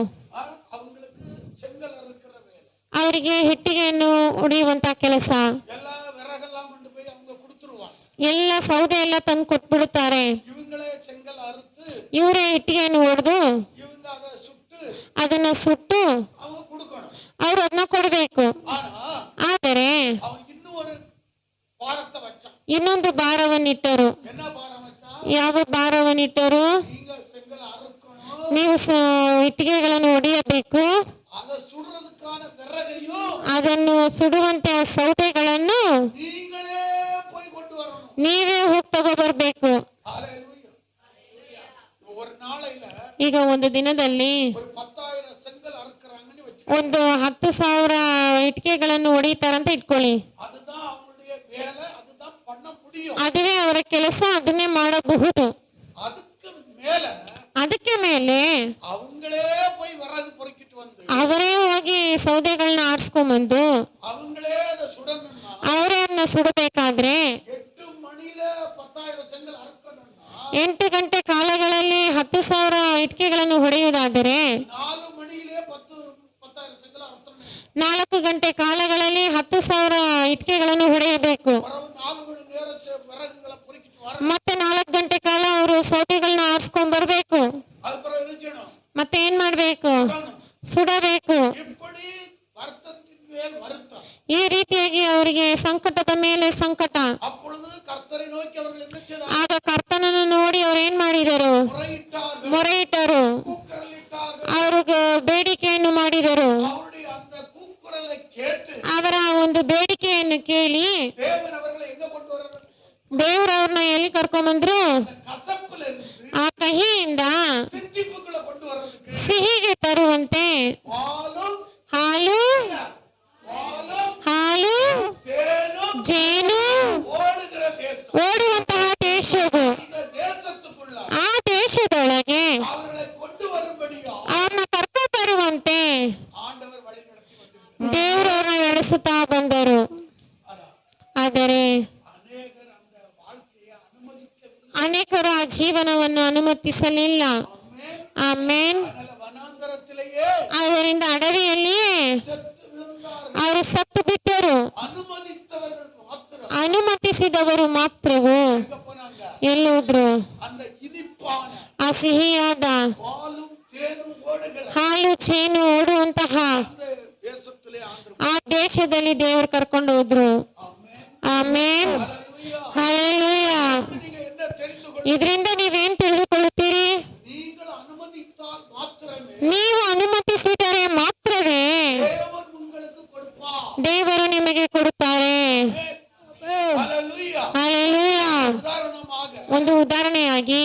அவங்களுக்கு செங்கல் அறுக்கிற வேலை, ಅವರಿಗೆ ಇಟ್ಟಿಗೆಯನ್ನು ಹೊಡೆಯುವಂತ ಕೆಲಸ, எல்லா விறகெல்லாம் கொண்டு போய் அவங்க கொடுத்துருவாங்க. ಎಲ್ಲ ಸೌದೆ ಎಲ್ಲ ತಂದು ಕೊಟ್ಬಿಡುತ್ತಾರೆ. இவங்களே செங்கல் அறுத்து ಇವರೇ ಇಟ್ಟಿಗೆಯನ್ನು ಹೊಡೆದು இவங்க அதை சுட்டு ಅದನ್ನ ಸುಟ್ಟು அவங்க கொடுக்கணும். ಅವ್ರು ಅದನ್ನ ಕೊಡ್ಬೇಕು. ஆனா ಆದರೆ அவன் இன்னும் ஒரு பாரத்தை வச்சான். ಇನ್ನೊಂದು ಭಾರವನ್ನಿಟ್ಟರು. என்ன பாரம் வச்சான்? ಯಾವ ಭಾರವನ್ನಿಟ್ಟರು? நீங்க செங்கல் அறுக்கணும், ನೀವು ಇಟ್ಟಿಗೆಗಳನ್ನು ಹೊಡೆಯಬೇಕು, அதை சுடுறதுக்கான விறகையும் ಅದನ್ನು ಸುಡುವಂತೆ ಆ ಸೌದೆಗಳನ್ನು நீங்களே போய் கொண்டு வரணும். ನೀವೇ ಹೋಗಿ ತಗೋಬರ್ಬೇಕು. ஹalleluya. ஒரு நாளையில ಈಗ ಒಂದು ದಿನದಲ್ಲಿ ஒரு 10,000 செங்கல் அறுக்கறாங்கன்னு வச்சு, ಒಂದು 10,000 ಇಟ್ಟಿಗೆಗಳನ್ನು ಹೊಡಿತಾರಂತ ಇಟ್ಕೊಳ್ಳಿ. அதுதான் அவங்களுடைய வேலை, அதுதான் பண்ண முடியும். ಅದುವೇ ಅವರ ಕೆಲಸ, ಅದನ್ನೇ ಮಾಡಬಹುದು. அதுக்கு மேல ಅದಕ್ಕೆ ಮೇಲೆ அவங்களே போய் விறகு பொறுக்கிட்டு வந்து ಅವರೇ ಹೋಗಿ ಸೌದೆಗಳನ್ನ ಆರಿಸ್ಕೊಂಡ್ಬಂದು அவங்களே அதை சுடணும்னா ಅವರೇ ಅದನ್ನ ಸುಡಬೇಕಾದ್ರೆ 8 மணில 10,000 செங்கல் அறுக்கணும்னா 8 ಗಂಟೆ ಕಾಲಗಳಲ್ಲಿ 10,000 ಇಟ್ಟಿಗೆಗಳನ್ನು ಹೊಡೆಯುವುದಾದರೆ 4 மணியிலே 10,000 செங்கல் அறுத்தணும். 4 ಗಂಟೆ ಕಾಲಗಳಲ್ಲಿ 10,000 ಇಟ್ಟಿಗೆಗಳನ್ನು ಹೊಡೆಯಬೇಕು. பிறகு 4 மணி நேரம் விறகுகளை பொறுக்கிட்டு வர. ಮತ್ತೆ 4 ಗಂಟೆ ಕಾಲ ಅವರು ಸೌದೆಗಳನ್ನ ಆರಿಸ್ಕೊಂಡ್ ಬರ್ಬೇಕು. அதுக்கப்புறம் என்ன செய்யணும்? ಮತ್ತೆ ಏನ್ ಮಾಡ್ಬೇಕು? ಸುಡಬೇಕು. இப்படி வருத்தத்தின் மேல் வருத்தம். ಈ ರೀತಿಯಾಗಿ ಅವರಿಗೆ ಸಂಕಟದ ಮೇಲೆ ಸಂಕಟ. அப்பொழுது கர்த்தரை நோக்கி அவர்கள் என்ன செய்தார்கள்? ಆಗ ಕರ್ತನನ್ನು ನೋಡಿ ಅವ್ರು ಏನ್ ಮಾಡಿದರು? முறையிட்டார்கள், ಮೊರೆ ಇಟ್ಟರು. கூக்குரலிட்டார்கள். ಅವ್ರಿಗೆ ಬೇಡಿಕೆಯನ್ನು ಮಾಡಿದರು. அவருடைய அந்த கூக்குரலை கேட்டு ಅವರ ಒಂದು ಬೇಡಿಕೆಯನ್ನು ಕೇಳಿ தேவன் அவர்களை எங்க கொண்டு வர்றாரு? ದೇವರವ್ರನ್ನ ಎಲ್ಲಿ ಕರ್ಕೊಂಬಂದ್ರು? கசப்புல இருந்து ಆ ಕಹಿಯಿಂದ தித்திப்புக்குள்ள கொண்டு வர்றதுக்கு ಸಿಹಿಗೆ ತರುವಂತೆ பாலும் ಹಾಲು பாலும் தேனும் ಜೇನು ஓடுகிற தேசம். ಓಡುವಂತಹ ದೇಶವು, இந்த தேசத்துக்குள்ள ಆ ದೇಶದೊಳಗೆ அவர்களை கொண்டு வரும்படியா ಅವ್ರನ್ನ ಕರ್ಕೊಂಡು ಬರುವಂತೆ ஆண்டவர் வழி நடத்தி வந்திருக்கிறார். ದೇವರವ್ರನ್ನ ನಡೆಸುತ್ತಾ ಬಂದರು. ಆದರೆ அநேகர் அந்த வாழ்க்கையை அனுமதிக்கவில்லை. ಅನೇಕರು ಆ ಜೀವನವನ್ನು ಅನುಮತಿಸಲಿಲ್ಲ. ಆಮೇನ್. அதனால வனாந்தரத்திலேயே ಅವರಿಂದ ಅಡವಿಯಲ್ಲಿಯೇ செத்து விழுந்தார்கள். ಅವರು ಸತ್ತು ಬಿದ್ದರು. அனுமதித்தவர்கள் மாத்திரம் ಅನುಮತಿಸಿದವರು ಮಾತ್ರವು எங்க போனாங்க? ಎಲ್ಲೋದ್ರು? அந்த இனிப்பான ಆ ಸಿಹಿಯಾದ பாலும் தேனும் ஓடுகிற ಹಾಲು ಜೇನು ಓಡುವಂತಹ அந்த தேசத்திலே ஆண்டு. ಆ ದೇಶದಲ್ಲಿ ದೇವರು ಕರ್ಕೊಂಡು ಹೋದ್ರು. ಆಮೇನ್. ஹல்லேலூயா. ಹಲ್ಲೆಲೂಯಾ. நீங்க என்ன தெரிந்து கொள்ள? ಇದರಿಂದ ನೀವೇನ್ ತಿಳಿದುಕೊಳ್ಳುತ್ತೀರಿ? நீங்கள் அனுமதித்தால் மாத்திரமே ನೀವು ಅನುಮತಿಸಿದರೆ ಮಾತ್ರವೇ தேவன் உங்களுக்கு கொடுப்பார். ದೇವರು ನಿಮಗೆ ಕೊಡುತ್ತಾರೆ. ஹல்லேலூயா. ಹಲ್ಲೆಲೂಯಾ. உதாரணமாக ಒಂದು ಉದಾಹರಣೆಯಾಗಿ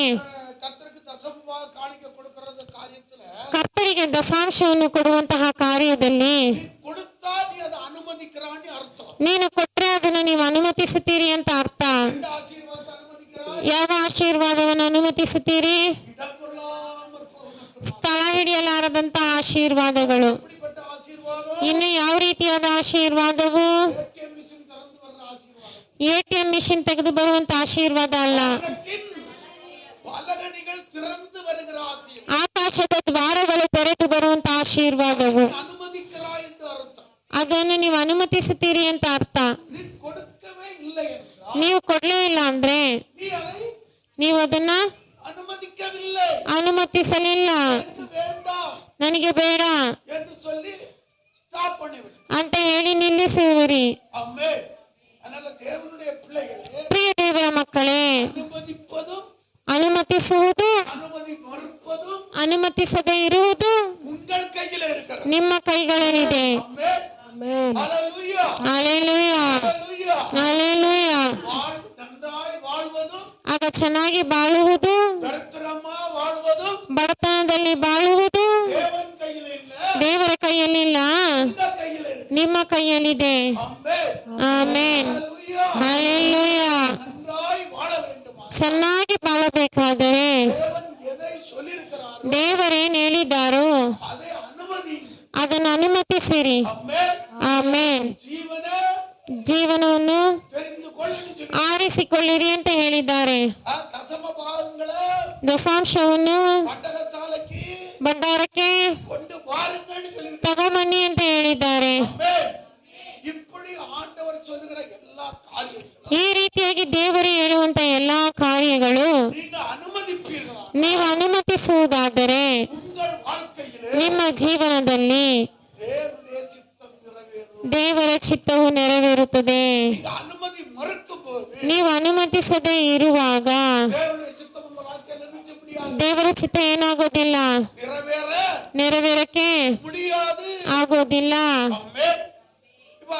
கர்த்தருக்கு தசமபாக காணிக்கை கொடுக்கறது காரியத்துல ಕರ್ತರಿಗೆ ದಶಾಂಶವನ್ನು ಕೊಡುವಂತಹ ಕಾರ್ಯದಲ್ಲಿ நீ கொடுத்தா நீ அதை அனுமதிக்கிறான்னு அர்த்தம். ನೀನು ಕೊಟ್ರೆ ಅದನ್ನು ನೀವು ಅನುಮತಿಸುತ್ತೀರಿ ಅಂತ ಅರ್ಥ. இந்த ஆசீர்வாதத்தை அனுமதிக்கிறாய். ಯಾವ ಆಶೀರ್ವಾದವನ್ನು ಅನುಮತಿಸುತ್ತೀರಿ? இடம் கொள்ளாமற் போகும். ಸ್ಥಳ ಹಿಡಿಯಲಾರದಂತಹ ಆಶೀರ್ವಾದಗಳು. இப்படிப்பட்ட ஆசீர்வாதம் ಇನ್ನು ಯಾವ ರೀತಿಯಾದ ಆಶೀರ್ವಾದವು? ஏடிஎம் மிஷின் திறந்து வர்ற ஆசீர்வாதம். ATM ಮಿಷಿನ್ ತೆಗೆದು ಬರುವಂತ ಆಶೀರ್ವಾದ ಅಲ್ಲ. வானத்தின் பலகணிகள் திறந்து வருகிற ஆசீர்வாதம். ಆಕಾಶದ ದ್ವಾರಗಳು ತೆರೆದು ಬರುವಂತ ಆಶೀರ್ವಾದವು. நீ அனுமதிக்கிறாய் என்று அர்த்தம். ಅದನ್ನು ನೀವು ಅನುಮತಿಸುತ್ತೀರಿ ಅಂತ ಅರ್ಥ. நீ கொடுக்கவே இல்லை என்றால் ನೀವು ಕೊಡ್ಲೇ ಇಲ್ಲ ಅಂದ್ರೆ நீ அதை ನೀವು ಅದನ್ನ அனுமதிக்கவில்லை. ಅನುಮತಿಸಲಿಲ್ಲ. எனக்கு வேண்டாம் ನನಗೆ ಬೇಡ என்று சொல்லி ஸ்டாப் பண்ணிவிடு. ಅಂತ ಹೇಳಿ ನಿಲ್ಲಿಸುವಿರಿ. ஆமென். அதனால தேவனுடைய பிள்ளைகளே, ಪ್ರಿಯ ದೇವರ ಮಕ್ಕಳೇ, அனுமதிப்பதும் ಅನುಮತಿಸುವುದು அனுமதி மறுப்பதும் ಅನುಮತಿಸದೇ ಇರುವುದು உங்கள் கையில இருக்கிறது. ನಿಮ್ಮ ಕೈಗಳಲ್ಲಿದೆ. ஆமென். ஹல்லேலூயா. ಹಲ್ಲೆಲೂಯಾ. ஹல்லேலூயா. ಹಲ್ಲೆಲೂಯಾ. நன்றாய் வாழ்வதும் ಆಗ ಚೆನ್ನಾಗಿ ಬಾಳುವುದು, தரித்திரமா வாழ்வதும் ಬಡತನದಲ್ಲಿ ಬಾಳುವುದು தேவன் கையில இல்ல, ದೇವರ ಕೈಯಲ್ಲಿಲ್ಲ, இந்த கையில இருக்கு. ನಿಮ್ಮ ಕೈಯಲ್ಲಿದೆ. ஆமென். ಆಮೇನ್. ஹல்லேலூயா. ಹಲ್ಲೆಲೂಯಾ. நன்றாய் வாழ வேண்டுமா? ಚೆನ್ನಾಗಿ ಬಾಳಬೇಕಾದರೆ தேவன் எதை சொல்லியிருக்கிறாரோ ದೇವರೇನ್ ಹೇಳಿದ್ದಾರೋ அதை அனுமதி. ಅದನ್ನು ಅನುಮತಿಸಿರಿ. ஆமென். ಆಮೇನ್. ஜீவன ಜೀವನವನ್ನು தெரிந்து கொள்ளுன்னு சொல்லி ಆರಿಸಿಕೊಳ್ಳಿರಿ ಅಂತ ಹೇಳಿದ್ದಾರೆ. தசம பாகங்களை ದಶಾಂಶವನ್ನು பண்டகசாலைக்கு ಭಂಡಾರಕ್ಕೆ கொண்டு வாருங்கன்னு சொல்லி. ತಗೊಂಬನ್ನಿ ಅಂತ ಹೇಳಿದ್ದಾರೆ. ஆமென். இப்படி ஆண்டவர் சொல்லுகிற எல்லா காரியங்களும் ಈ ರೀತಿಯಾಗಿ ದೇವರು ಹೇಳುವಂತ ಎಲ್ಲಾ ಕಾರ್ಯಗಳು நீங்க அனுமதிப்பீர்களா? ನೀವು ಅನುಮತಿಸುವುದಾದರೆ உங்கள் வாழ்க்கையிலே ನಿಮ್ಮ ಜೀವನದಲ್ಲಿ தேவனுடைய சித்தம் நிறைவேறும். ದೇವರ ಚಿತ್ತವು ನೆರವೇರುತ್ತದೆ. நீங்க அனுமதி மறுக்கும் போது ನೀವು ಅನುಮತಿಸದೇ ಇರುವಾಗ தேவனுடைய சித்தம் உங்க வாழ்க்கையில நிச்ச முடியாது. ದೇವರ ಚಿತ್ತ ಏನಾಗೋದಿಲ್ಲ, ನೆರವೇರಕ್ಕೆ முடியாது. ಆಗೋದಿಲ್ಲ. ஆமென். இப்ப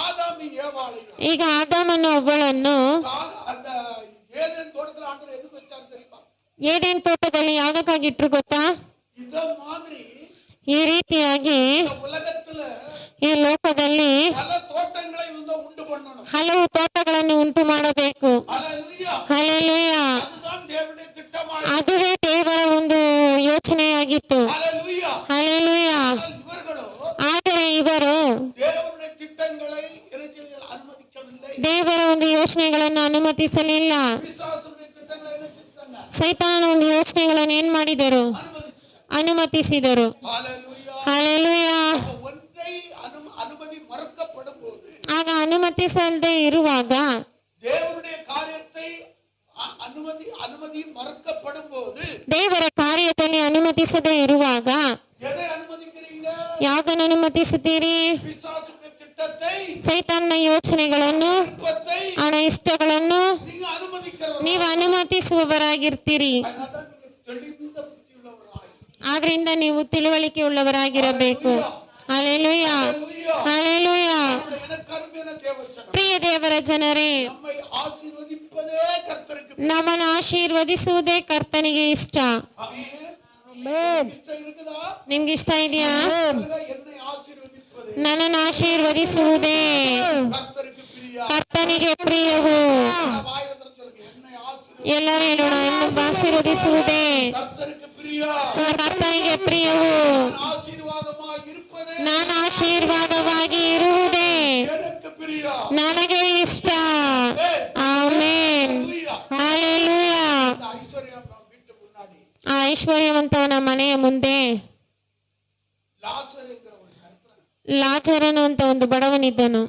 ஆதாமி ஏவாளையும் ಈಗ ಆದಾಮನ ಒಬ್ಬಳನ್ನು அந்த ஏதேன் தோட்டத்துல ஆண்டவர் எதுக்கு வச்சாரு தெரியுமா? ಏದೇನ್ ತೋಟದಲ್ಲಿ ಯಾವ್ದಕ್ಕಾಗಿಟ್ರು ಗೊತ್ತಾ? இத மாதிரி ಈ ರೀತಿಯಾಗಿ இந்த உலகத்துல ಈ ಲೋಕದಲ್ಲಿ பல தோட்டங்களை இவங்க உண்டு பண்ணணும். ಹಲವು ತೋಟಗಳನ್ನು ಉಂಟು ಮಾಡಬೇಕು. ஹல்லேலூயா. ಹಲ್ಲೆಲೂಯಾ. அதுதான் தேவனுடைய திட்டமா. ಅದುವೇ ದೇವರ ಒಂದು ಯೋಚನೆಯಾಗಿತ್ತು. ஹல்லேலூயா. ಹಲ್ಲೆಲೂಯಾ. இவர்களோ ಆದರೆ ಇವರು தேவனுடைய திட்டங்களை அனுமதிக்கவில்லை. ದೇವರ ಒಂದು ಯೋಚನೆಗಳನ್ನು ಅನುಮತಿಸಲಿಲ್ಲ. பிசாசுடைய திட்டங்களை என்ன செஞ்சாங்க? ಸೈತಾನನ ಒಂದು ಯೋಚನೆಗಳನ್ನು ಏನ್ ಮಾಡಿದರು? ಅನುಮತಿಸಿದರು. ಹಲ್ಲೆಲೂಯಾ. ஒன்றை அனுமதி மறுக்கப்படும் போது, ಆಗ ಅನುಮತಿಸಲ್ದೆ ಇರುವಾಗ, தேவனுடைய காரியத்தை அனுமதி மறுக்கப்படும் போது, ದೇವರ ಕಾರ್ಯದಲ್ಲಿ ಅನುಮತಿಸದೆ ಇರುವಾಗ எதை அனுமதிக்கிறீங்க? ಯಾವುದನ್ನು ಅನುಮತಿಸುತ್ತೀರಿ? பிசாசுடைய திட்டத்தை, ಸೈತಾನನ ಯೋಚನೆಗಳನ್ನು, விருப்பத்தை ಅವನ ಇಷ್ಟಗಳನ್ನು நீங்க அனுமதிக்கிறவங்க. ನೀವು ಅನುಮತಿಸುವವರಾಗಿರ್ತೀರಿ. அதனால நீங்க தெளிந்த புத்தியுள்ளவராய். ಆದ್ರಿಂದ ನೀವು ತಿಳುವಳಿಕೆ ಉಳ್ಳವರಾಗಿರಬೇಕು. Hallelujah, hallelujah. எனக்கருமையான தேவச்சனம், ಪ್ರಿಯ ದೇವರ ಜನರೇ, நம்மை ஆசீர்வதிப்பதே கர்த்தருக்கு ನಮ್ಮನ್ನು ಆಶೀರ್ವದಿಸುವುದೇ ಕರ್ತನಿಗೆ ಇಷ್ಟ. ஆமென். இஷ்டம் இருக்குதா? ನಿಮ್ಗೆ ಇಷ್ಟ ಇದೆಯಾ? என்னை ஆசீர்வதிப்பதே ನನ್ನನ್ನು ಆಶೀರ್ವದಿಸುವುದೇ கர்த்தருக்கு பிரியா. ಕರ್ತನಿಗೆ ಪ್ರಿಯವು. வாயில சொல்லுங்க, என்னை ಎಲ್ಲರೂ ಹೇಳೋಣ, ನಮ್ಮನ್ನು ಆಶೀರ್ವದಿಸುವುದೇ கர்த்தருக்கு பிரியா. ಕರ್ತನಿಗೆ ಪ್ರಿಯವು. ஆசீர்வாதமாய் இருப்பதே ನಾನು ಆಶೀರ್ವಾದವಾಗಿ ಇರುವುದೇ எனக்கு பிரியா. ನನಗೆ ಇಷ್ಟ. Amen, hallelujah. இந்த ஐஸ்வர்யம் வீட்டு முன்னாடி ಆ ಐಶ್ವರ್ಯವಂತವನ ಮನೆಯ ಮುಂದೆ லாசருங்கிற ஒரு கர்த்தன், ಲಾಜರನು ಅಂತ ಒಂದು ಬಡವನಿದ್ದನು.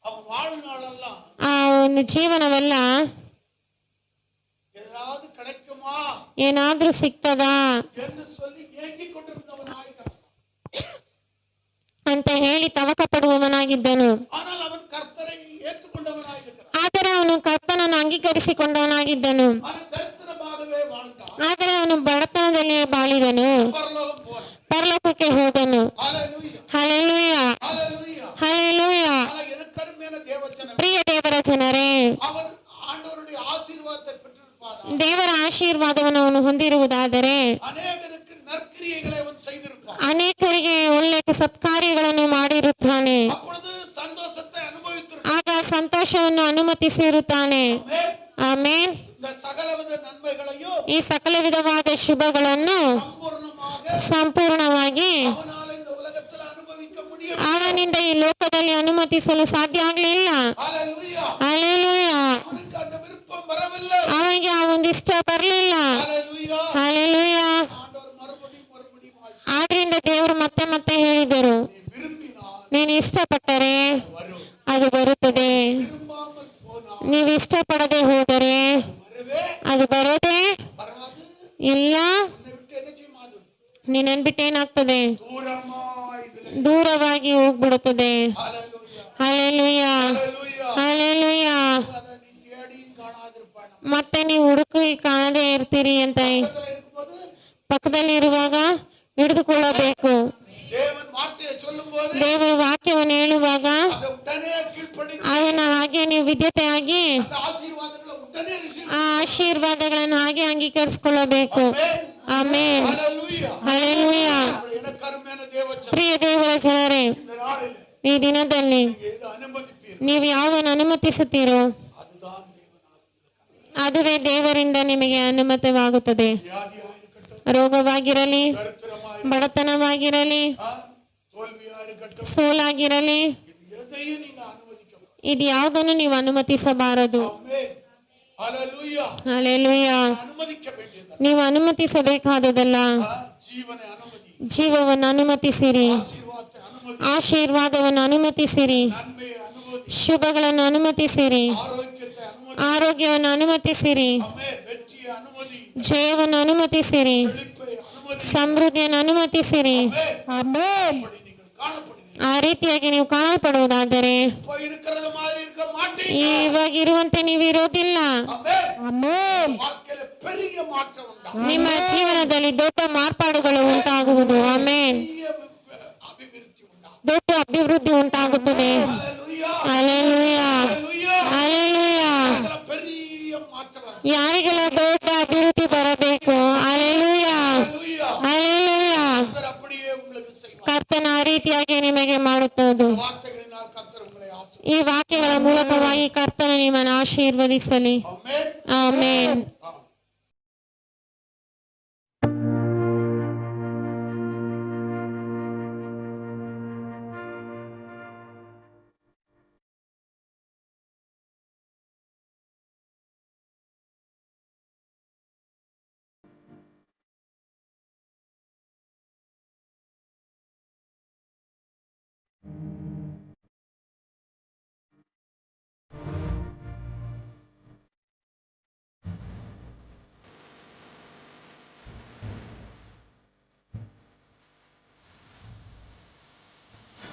அவன் வாழ்நாளெல்லாம் ಆ ಒಂದು ಜೀವನವೆಲ್ಲ ஏதாவது கிடைக்குமா ಏನಾದ್ರೂ ಸಿಗ್ತದಾ என்று சொல்லி ஏங்கிக் கொண்டிருந்தவனாய் கிடந்தான். ಅಂತ ಹೇಳಿ ತವಕ ಪಡುವವನಾಗಿದ್ದನು. ஆனால் அவன் கர்த்தரை ஏற்றுக்கொண்டவனாய் இருக்கிறான். ಆದರೆ ಅವನು ಕರ್ತನನ್ನು ಅಂಗೀಕರಿಸಿಕೊಂಡವನಾಗಿದ್ದನು. ஆனால் ದರಿದ್ರமாகவே வாழ்ந்தான். ಆದರೆ ಅವನು ಬಡತನದಲ್ಲಿಯೇ ಬಾಳಿದನು. பரலோகம் போறான். ಪರಲೋಕಕ್ಕೆ ಹೋದನು. ஹalleluya, ಹಲ್ಲೆಲೂಯಾ, ஹalleluya. ಹಲ್ಲೆಲೂಯಾ. ஆனால் எனக்கருமையான தேவச்சனம், ಪ್ರಿಯ ದೇವರ ಜನರೇ, அவன் ஆண்டவருடைய ஆசீர்வாதத்தை பெற்றிருப்பான். ದೇವರ ಆಶೀರ್ವಾದವನ್ನು ಅವನು ಹೊಂದಿರುವುದಾದರೆ அநேகருக்கு நற்கிரியைகளை அவன் செய்திருப்பான். ಅನೇಕರಿಗೆ ಒಳ್ಳೆಯ ಸತ್ಕಾರ್ಯಗಳನ್ನು ಮಾಡಿರುತ್ತಾನೆ. அப்பொழுது சந்தோஷத்தை அனுபவித்திருப்பான். ಆಗ ಸಂತೋಷವನ್ನು ಅನುಮತಿಸಿರುತ್ತಾನೆ. ಆಮೇನ್. இந்த சகலவித நன்மைகளையும் ಈ ಸಕಲ ವಿಧವಾದ ಶುಭಗಳನ್ನು ಸಂಪೂರ್ಣವಾಗಿ அவனால இந்த உலகத்தில் அனுபவிக்க முடியும். ಅವನಿಂದ ಈ ಲೋಕದಲ್ಲಿ ಅನುಮತಿಸಲು ಸಾಧ್ಯ ಆಗಲಿಲ್ಲ. ஹalleluya. ಹಲ್ಲೆಲೂಯಾ. அவனுக்கு அந்த விருப்பம் வரவில்லை. ಅವನಿಗೆ ಆ ಒಂದು ಇಷ್ಟ ಬರಲಿಲ್ಲ. ஹalleluya. ಹಲ್ಲೆಲೂಯಾ. ஆண்டவர் மறுபடியும் ಆದ್ರಿಂದ ದೇವರು ಮತ್ತೆ ಮತ್ತೆ ಹೇಳಿದರು, நீ விரும்பினால் ನೀನು ಇಷ್ಟಪಟ್ಟರೆ வரும், ಅದು ಬರುತ್ತದೆ, விரும்பாமல் போனால் ನೀವು ಇಷ್ಟಪಡದೆ ಹೋದರೆ வரவே ಅದು ಬರೋದೇ வராது. ಇಲ್ಲ. உன்னை விட்டு என்ன செய்யும்? அது ನಿನ್ನನ್ ಬಿಟ್ಟು ಏನಾಗ್ತದೆ? தூரமாய் விலகும். ದೂರವಾಗಿ ಹೋಗ್ಬಿಡುತ್ತದೆ. ஹalleluya, ಹಲ್ಲೆಲೂಯಾ, ஹalleluya. ಹಲ್ಲೆಲೂಯಾ. அதை நீ தேடியும் காணாதிருப்பான். ಮತ್ತೆ ನೀವು ಹುಡುಕಿ ಕಾಣದೇ ಇರ್ತೀರಿ ಅಂತ பக்கத்துல இருக்கும்போது ಪಕ್ಕದಲ್ಲಿರುವಾಗ ಹಿಡಿದುಕೊಳ್ಳಬೇಕು. தேவன் வார்த்தையை சொல்லும்போது ದೇವರ ವಾಕ್ಯವನ್ನು ಹೇಳುವಾಗ அதை உடனே கீழ்ப்படிந்து ಅದನ್ನ ಹಾಗೆ ನೀವು ವಿದ್ಯತೆಯಾಗಿ அந்த ஆசீர்வாதங்களை உடனே ரிசீவ். ಆ ಆಶೀರ್ವಾದಗಳನ್ನು ಹಾಗೆ ಅಂಗೀಕರಿಸಿಕೊಳ್ಳಬೇಕು. ಆಮೇನ್, ஹalleluya. ಹಲ್ಲೆಲೂಯಾ. எனக்கு அருமையான தேவச்சனம், ಪ್ರಿಯ ದೇವರ ಜನರೇ, இந்த நாளிலே ಈ ದಿನದಲ್ಲಿ நீங்க எது அனுமதிப்பீர்கள் ನೀವು ಯಾವುದನ್ನು ಅನುಮತಿಸುತ್ತೀರೋ அதுதான் தேவனால். ಅದುವೇ ದೇವರಿಂದ ನಿಮಗೆ ಅನುಮತವಾಗುತ್ತದೆ. வியாதியா இருக்கட்டும், ರೋಗವಾಗಿರಲಿ, தரித்திரமாய் ಬಡತನವಾಗಿರಲಿ, தோல்வியா இருக்கட்டும், ಸೋಲಾಗಿರಲಿ, இது எதையும் நீங்க அனுமதிக்க. ಇದು ಯಾವುದನ್ನು ನೀವು ಅನುಮತಿಸಬಾರದು. ஆமென், ஹalleluya. ಹಲ್ಲೆಲೂಯಾ. அனுமதிக்க வேண்டியது ನೀವು ಅನುಮತಿಸಬೇಕಾದದಲ್ಲ, ஜீவனை அனுமதி, ಜೀವವನ್ನು ಅನುಮತಿಸಿರಿ, ஆசீர்வாதத்தை அனுமதி, ಆಶೀರ್ವಾದವನ್ನು ಅನುಮತಿಸಿರಿ, நன்மையை அனுமதி, ಶುಭಗಳನ್ನು ಅನುಮತಿಸಿರಿ, ஆரோக்கியத்தை அனுமதி, ಆರೋಗ್ಯವನ್ನು ಅನುಮತಿಸಿರಿ, ஆமென், வெற்றியை அனுமதி, ಜಯವನ್ನು ಅನುಮತಿಸಿರಿ, செழிப்பை ಅನುಮತಿ. ಸಮೃದ್ಧಿಯನ್ನು ಅನುಮತಿಸಿರಿ. ಆಮೆನ್. அப்படி நீங்கள் காணப்படுவீங்க. ಆ ರೀತಿಯಾಗಿ ನೀವು ಕಾಣಲ್ಪಡುವುದಾದರೆ இப்ப இருக்கிறது மாதிரி இருக்க மாட்டீங்க. ಇವಾಗ ಇರುವಂತೆ ನೀವು ಇರೋದಿಲ್ಲ. ஆமென். ಆಮೆನ್. வாழ்க்கையில பெரிய மாற்றம் உண்டாகும். ನಿಮ್ಮ ಜೀವನದಲ್ಲಿ ದೊಡ್ಡ ಮಾರ್ಪಾಡುಗಳು ಉಂಟಾಗುವುದು. ಆಮೇನ್. பெரிய அபிவிருத்தி உண்டாகும். ದೊಡ್ಡ ಅಭಿವೃದ್ಧಿ ಉಂಟಾಗುತ್ತದೆ. ஹalleluya, ಹಲ್ಲೆಲೂಯಾ, ஹalleluya. ಹಲ್ಲೆಲೂಯಾ. அதுல பெரிய மாற்றம் வரும். ಯಾರಿಗೆಲ್ಲ ದೊಡ್ಡ ಅಭಿವೃದ್ಧಿ ಬರಬೇಕು? ಹಲ್ಲೆಲೂಯಾ, ஹalleluya. ಹಲ್ಲೆಲೂಯಾ. கர்த்தர் அப்படியே உங்களுக்கு செய்வார். ಕರ್ತನ ಆ ರೀತಿಯಾಗಿ ನಿಮಗೆ ಮಾಡುತ್ತದೆ. வார்த்தைகளினால் கர்த்தர் உங்களை ಈ ವಾಕ್ಯಗಳ ಮೂಲಕವಾಗಿ ಕರ್ತನ ನಿಮ್ಮನ್ನು ಆಶೀರ್ವದಿಸಲಿ. ஆமென். ಆಮೇನ್.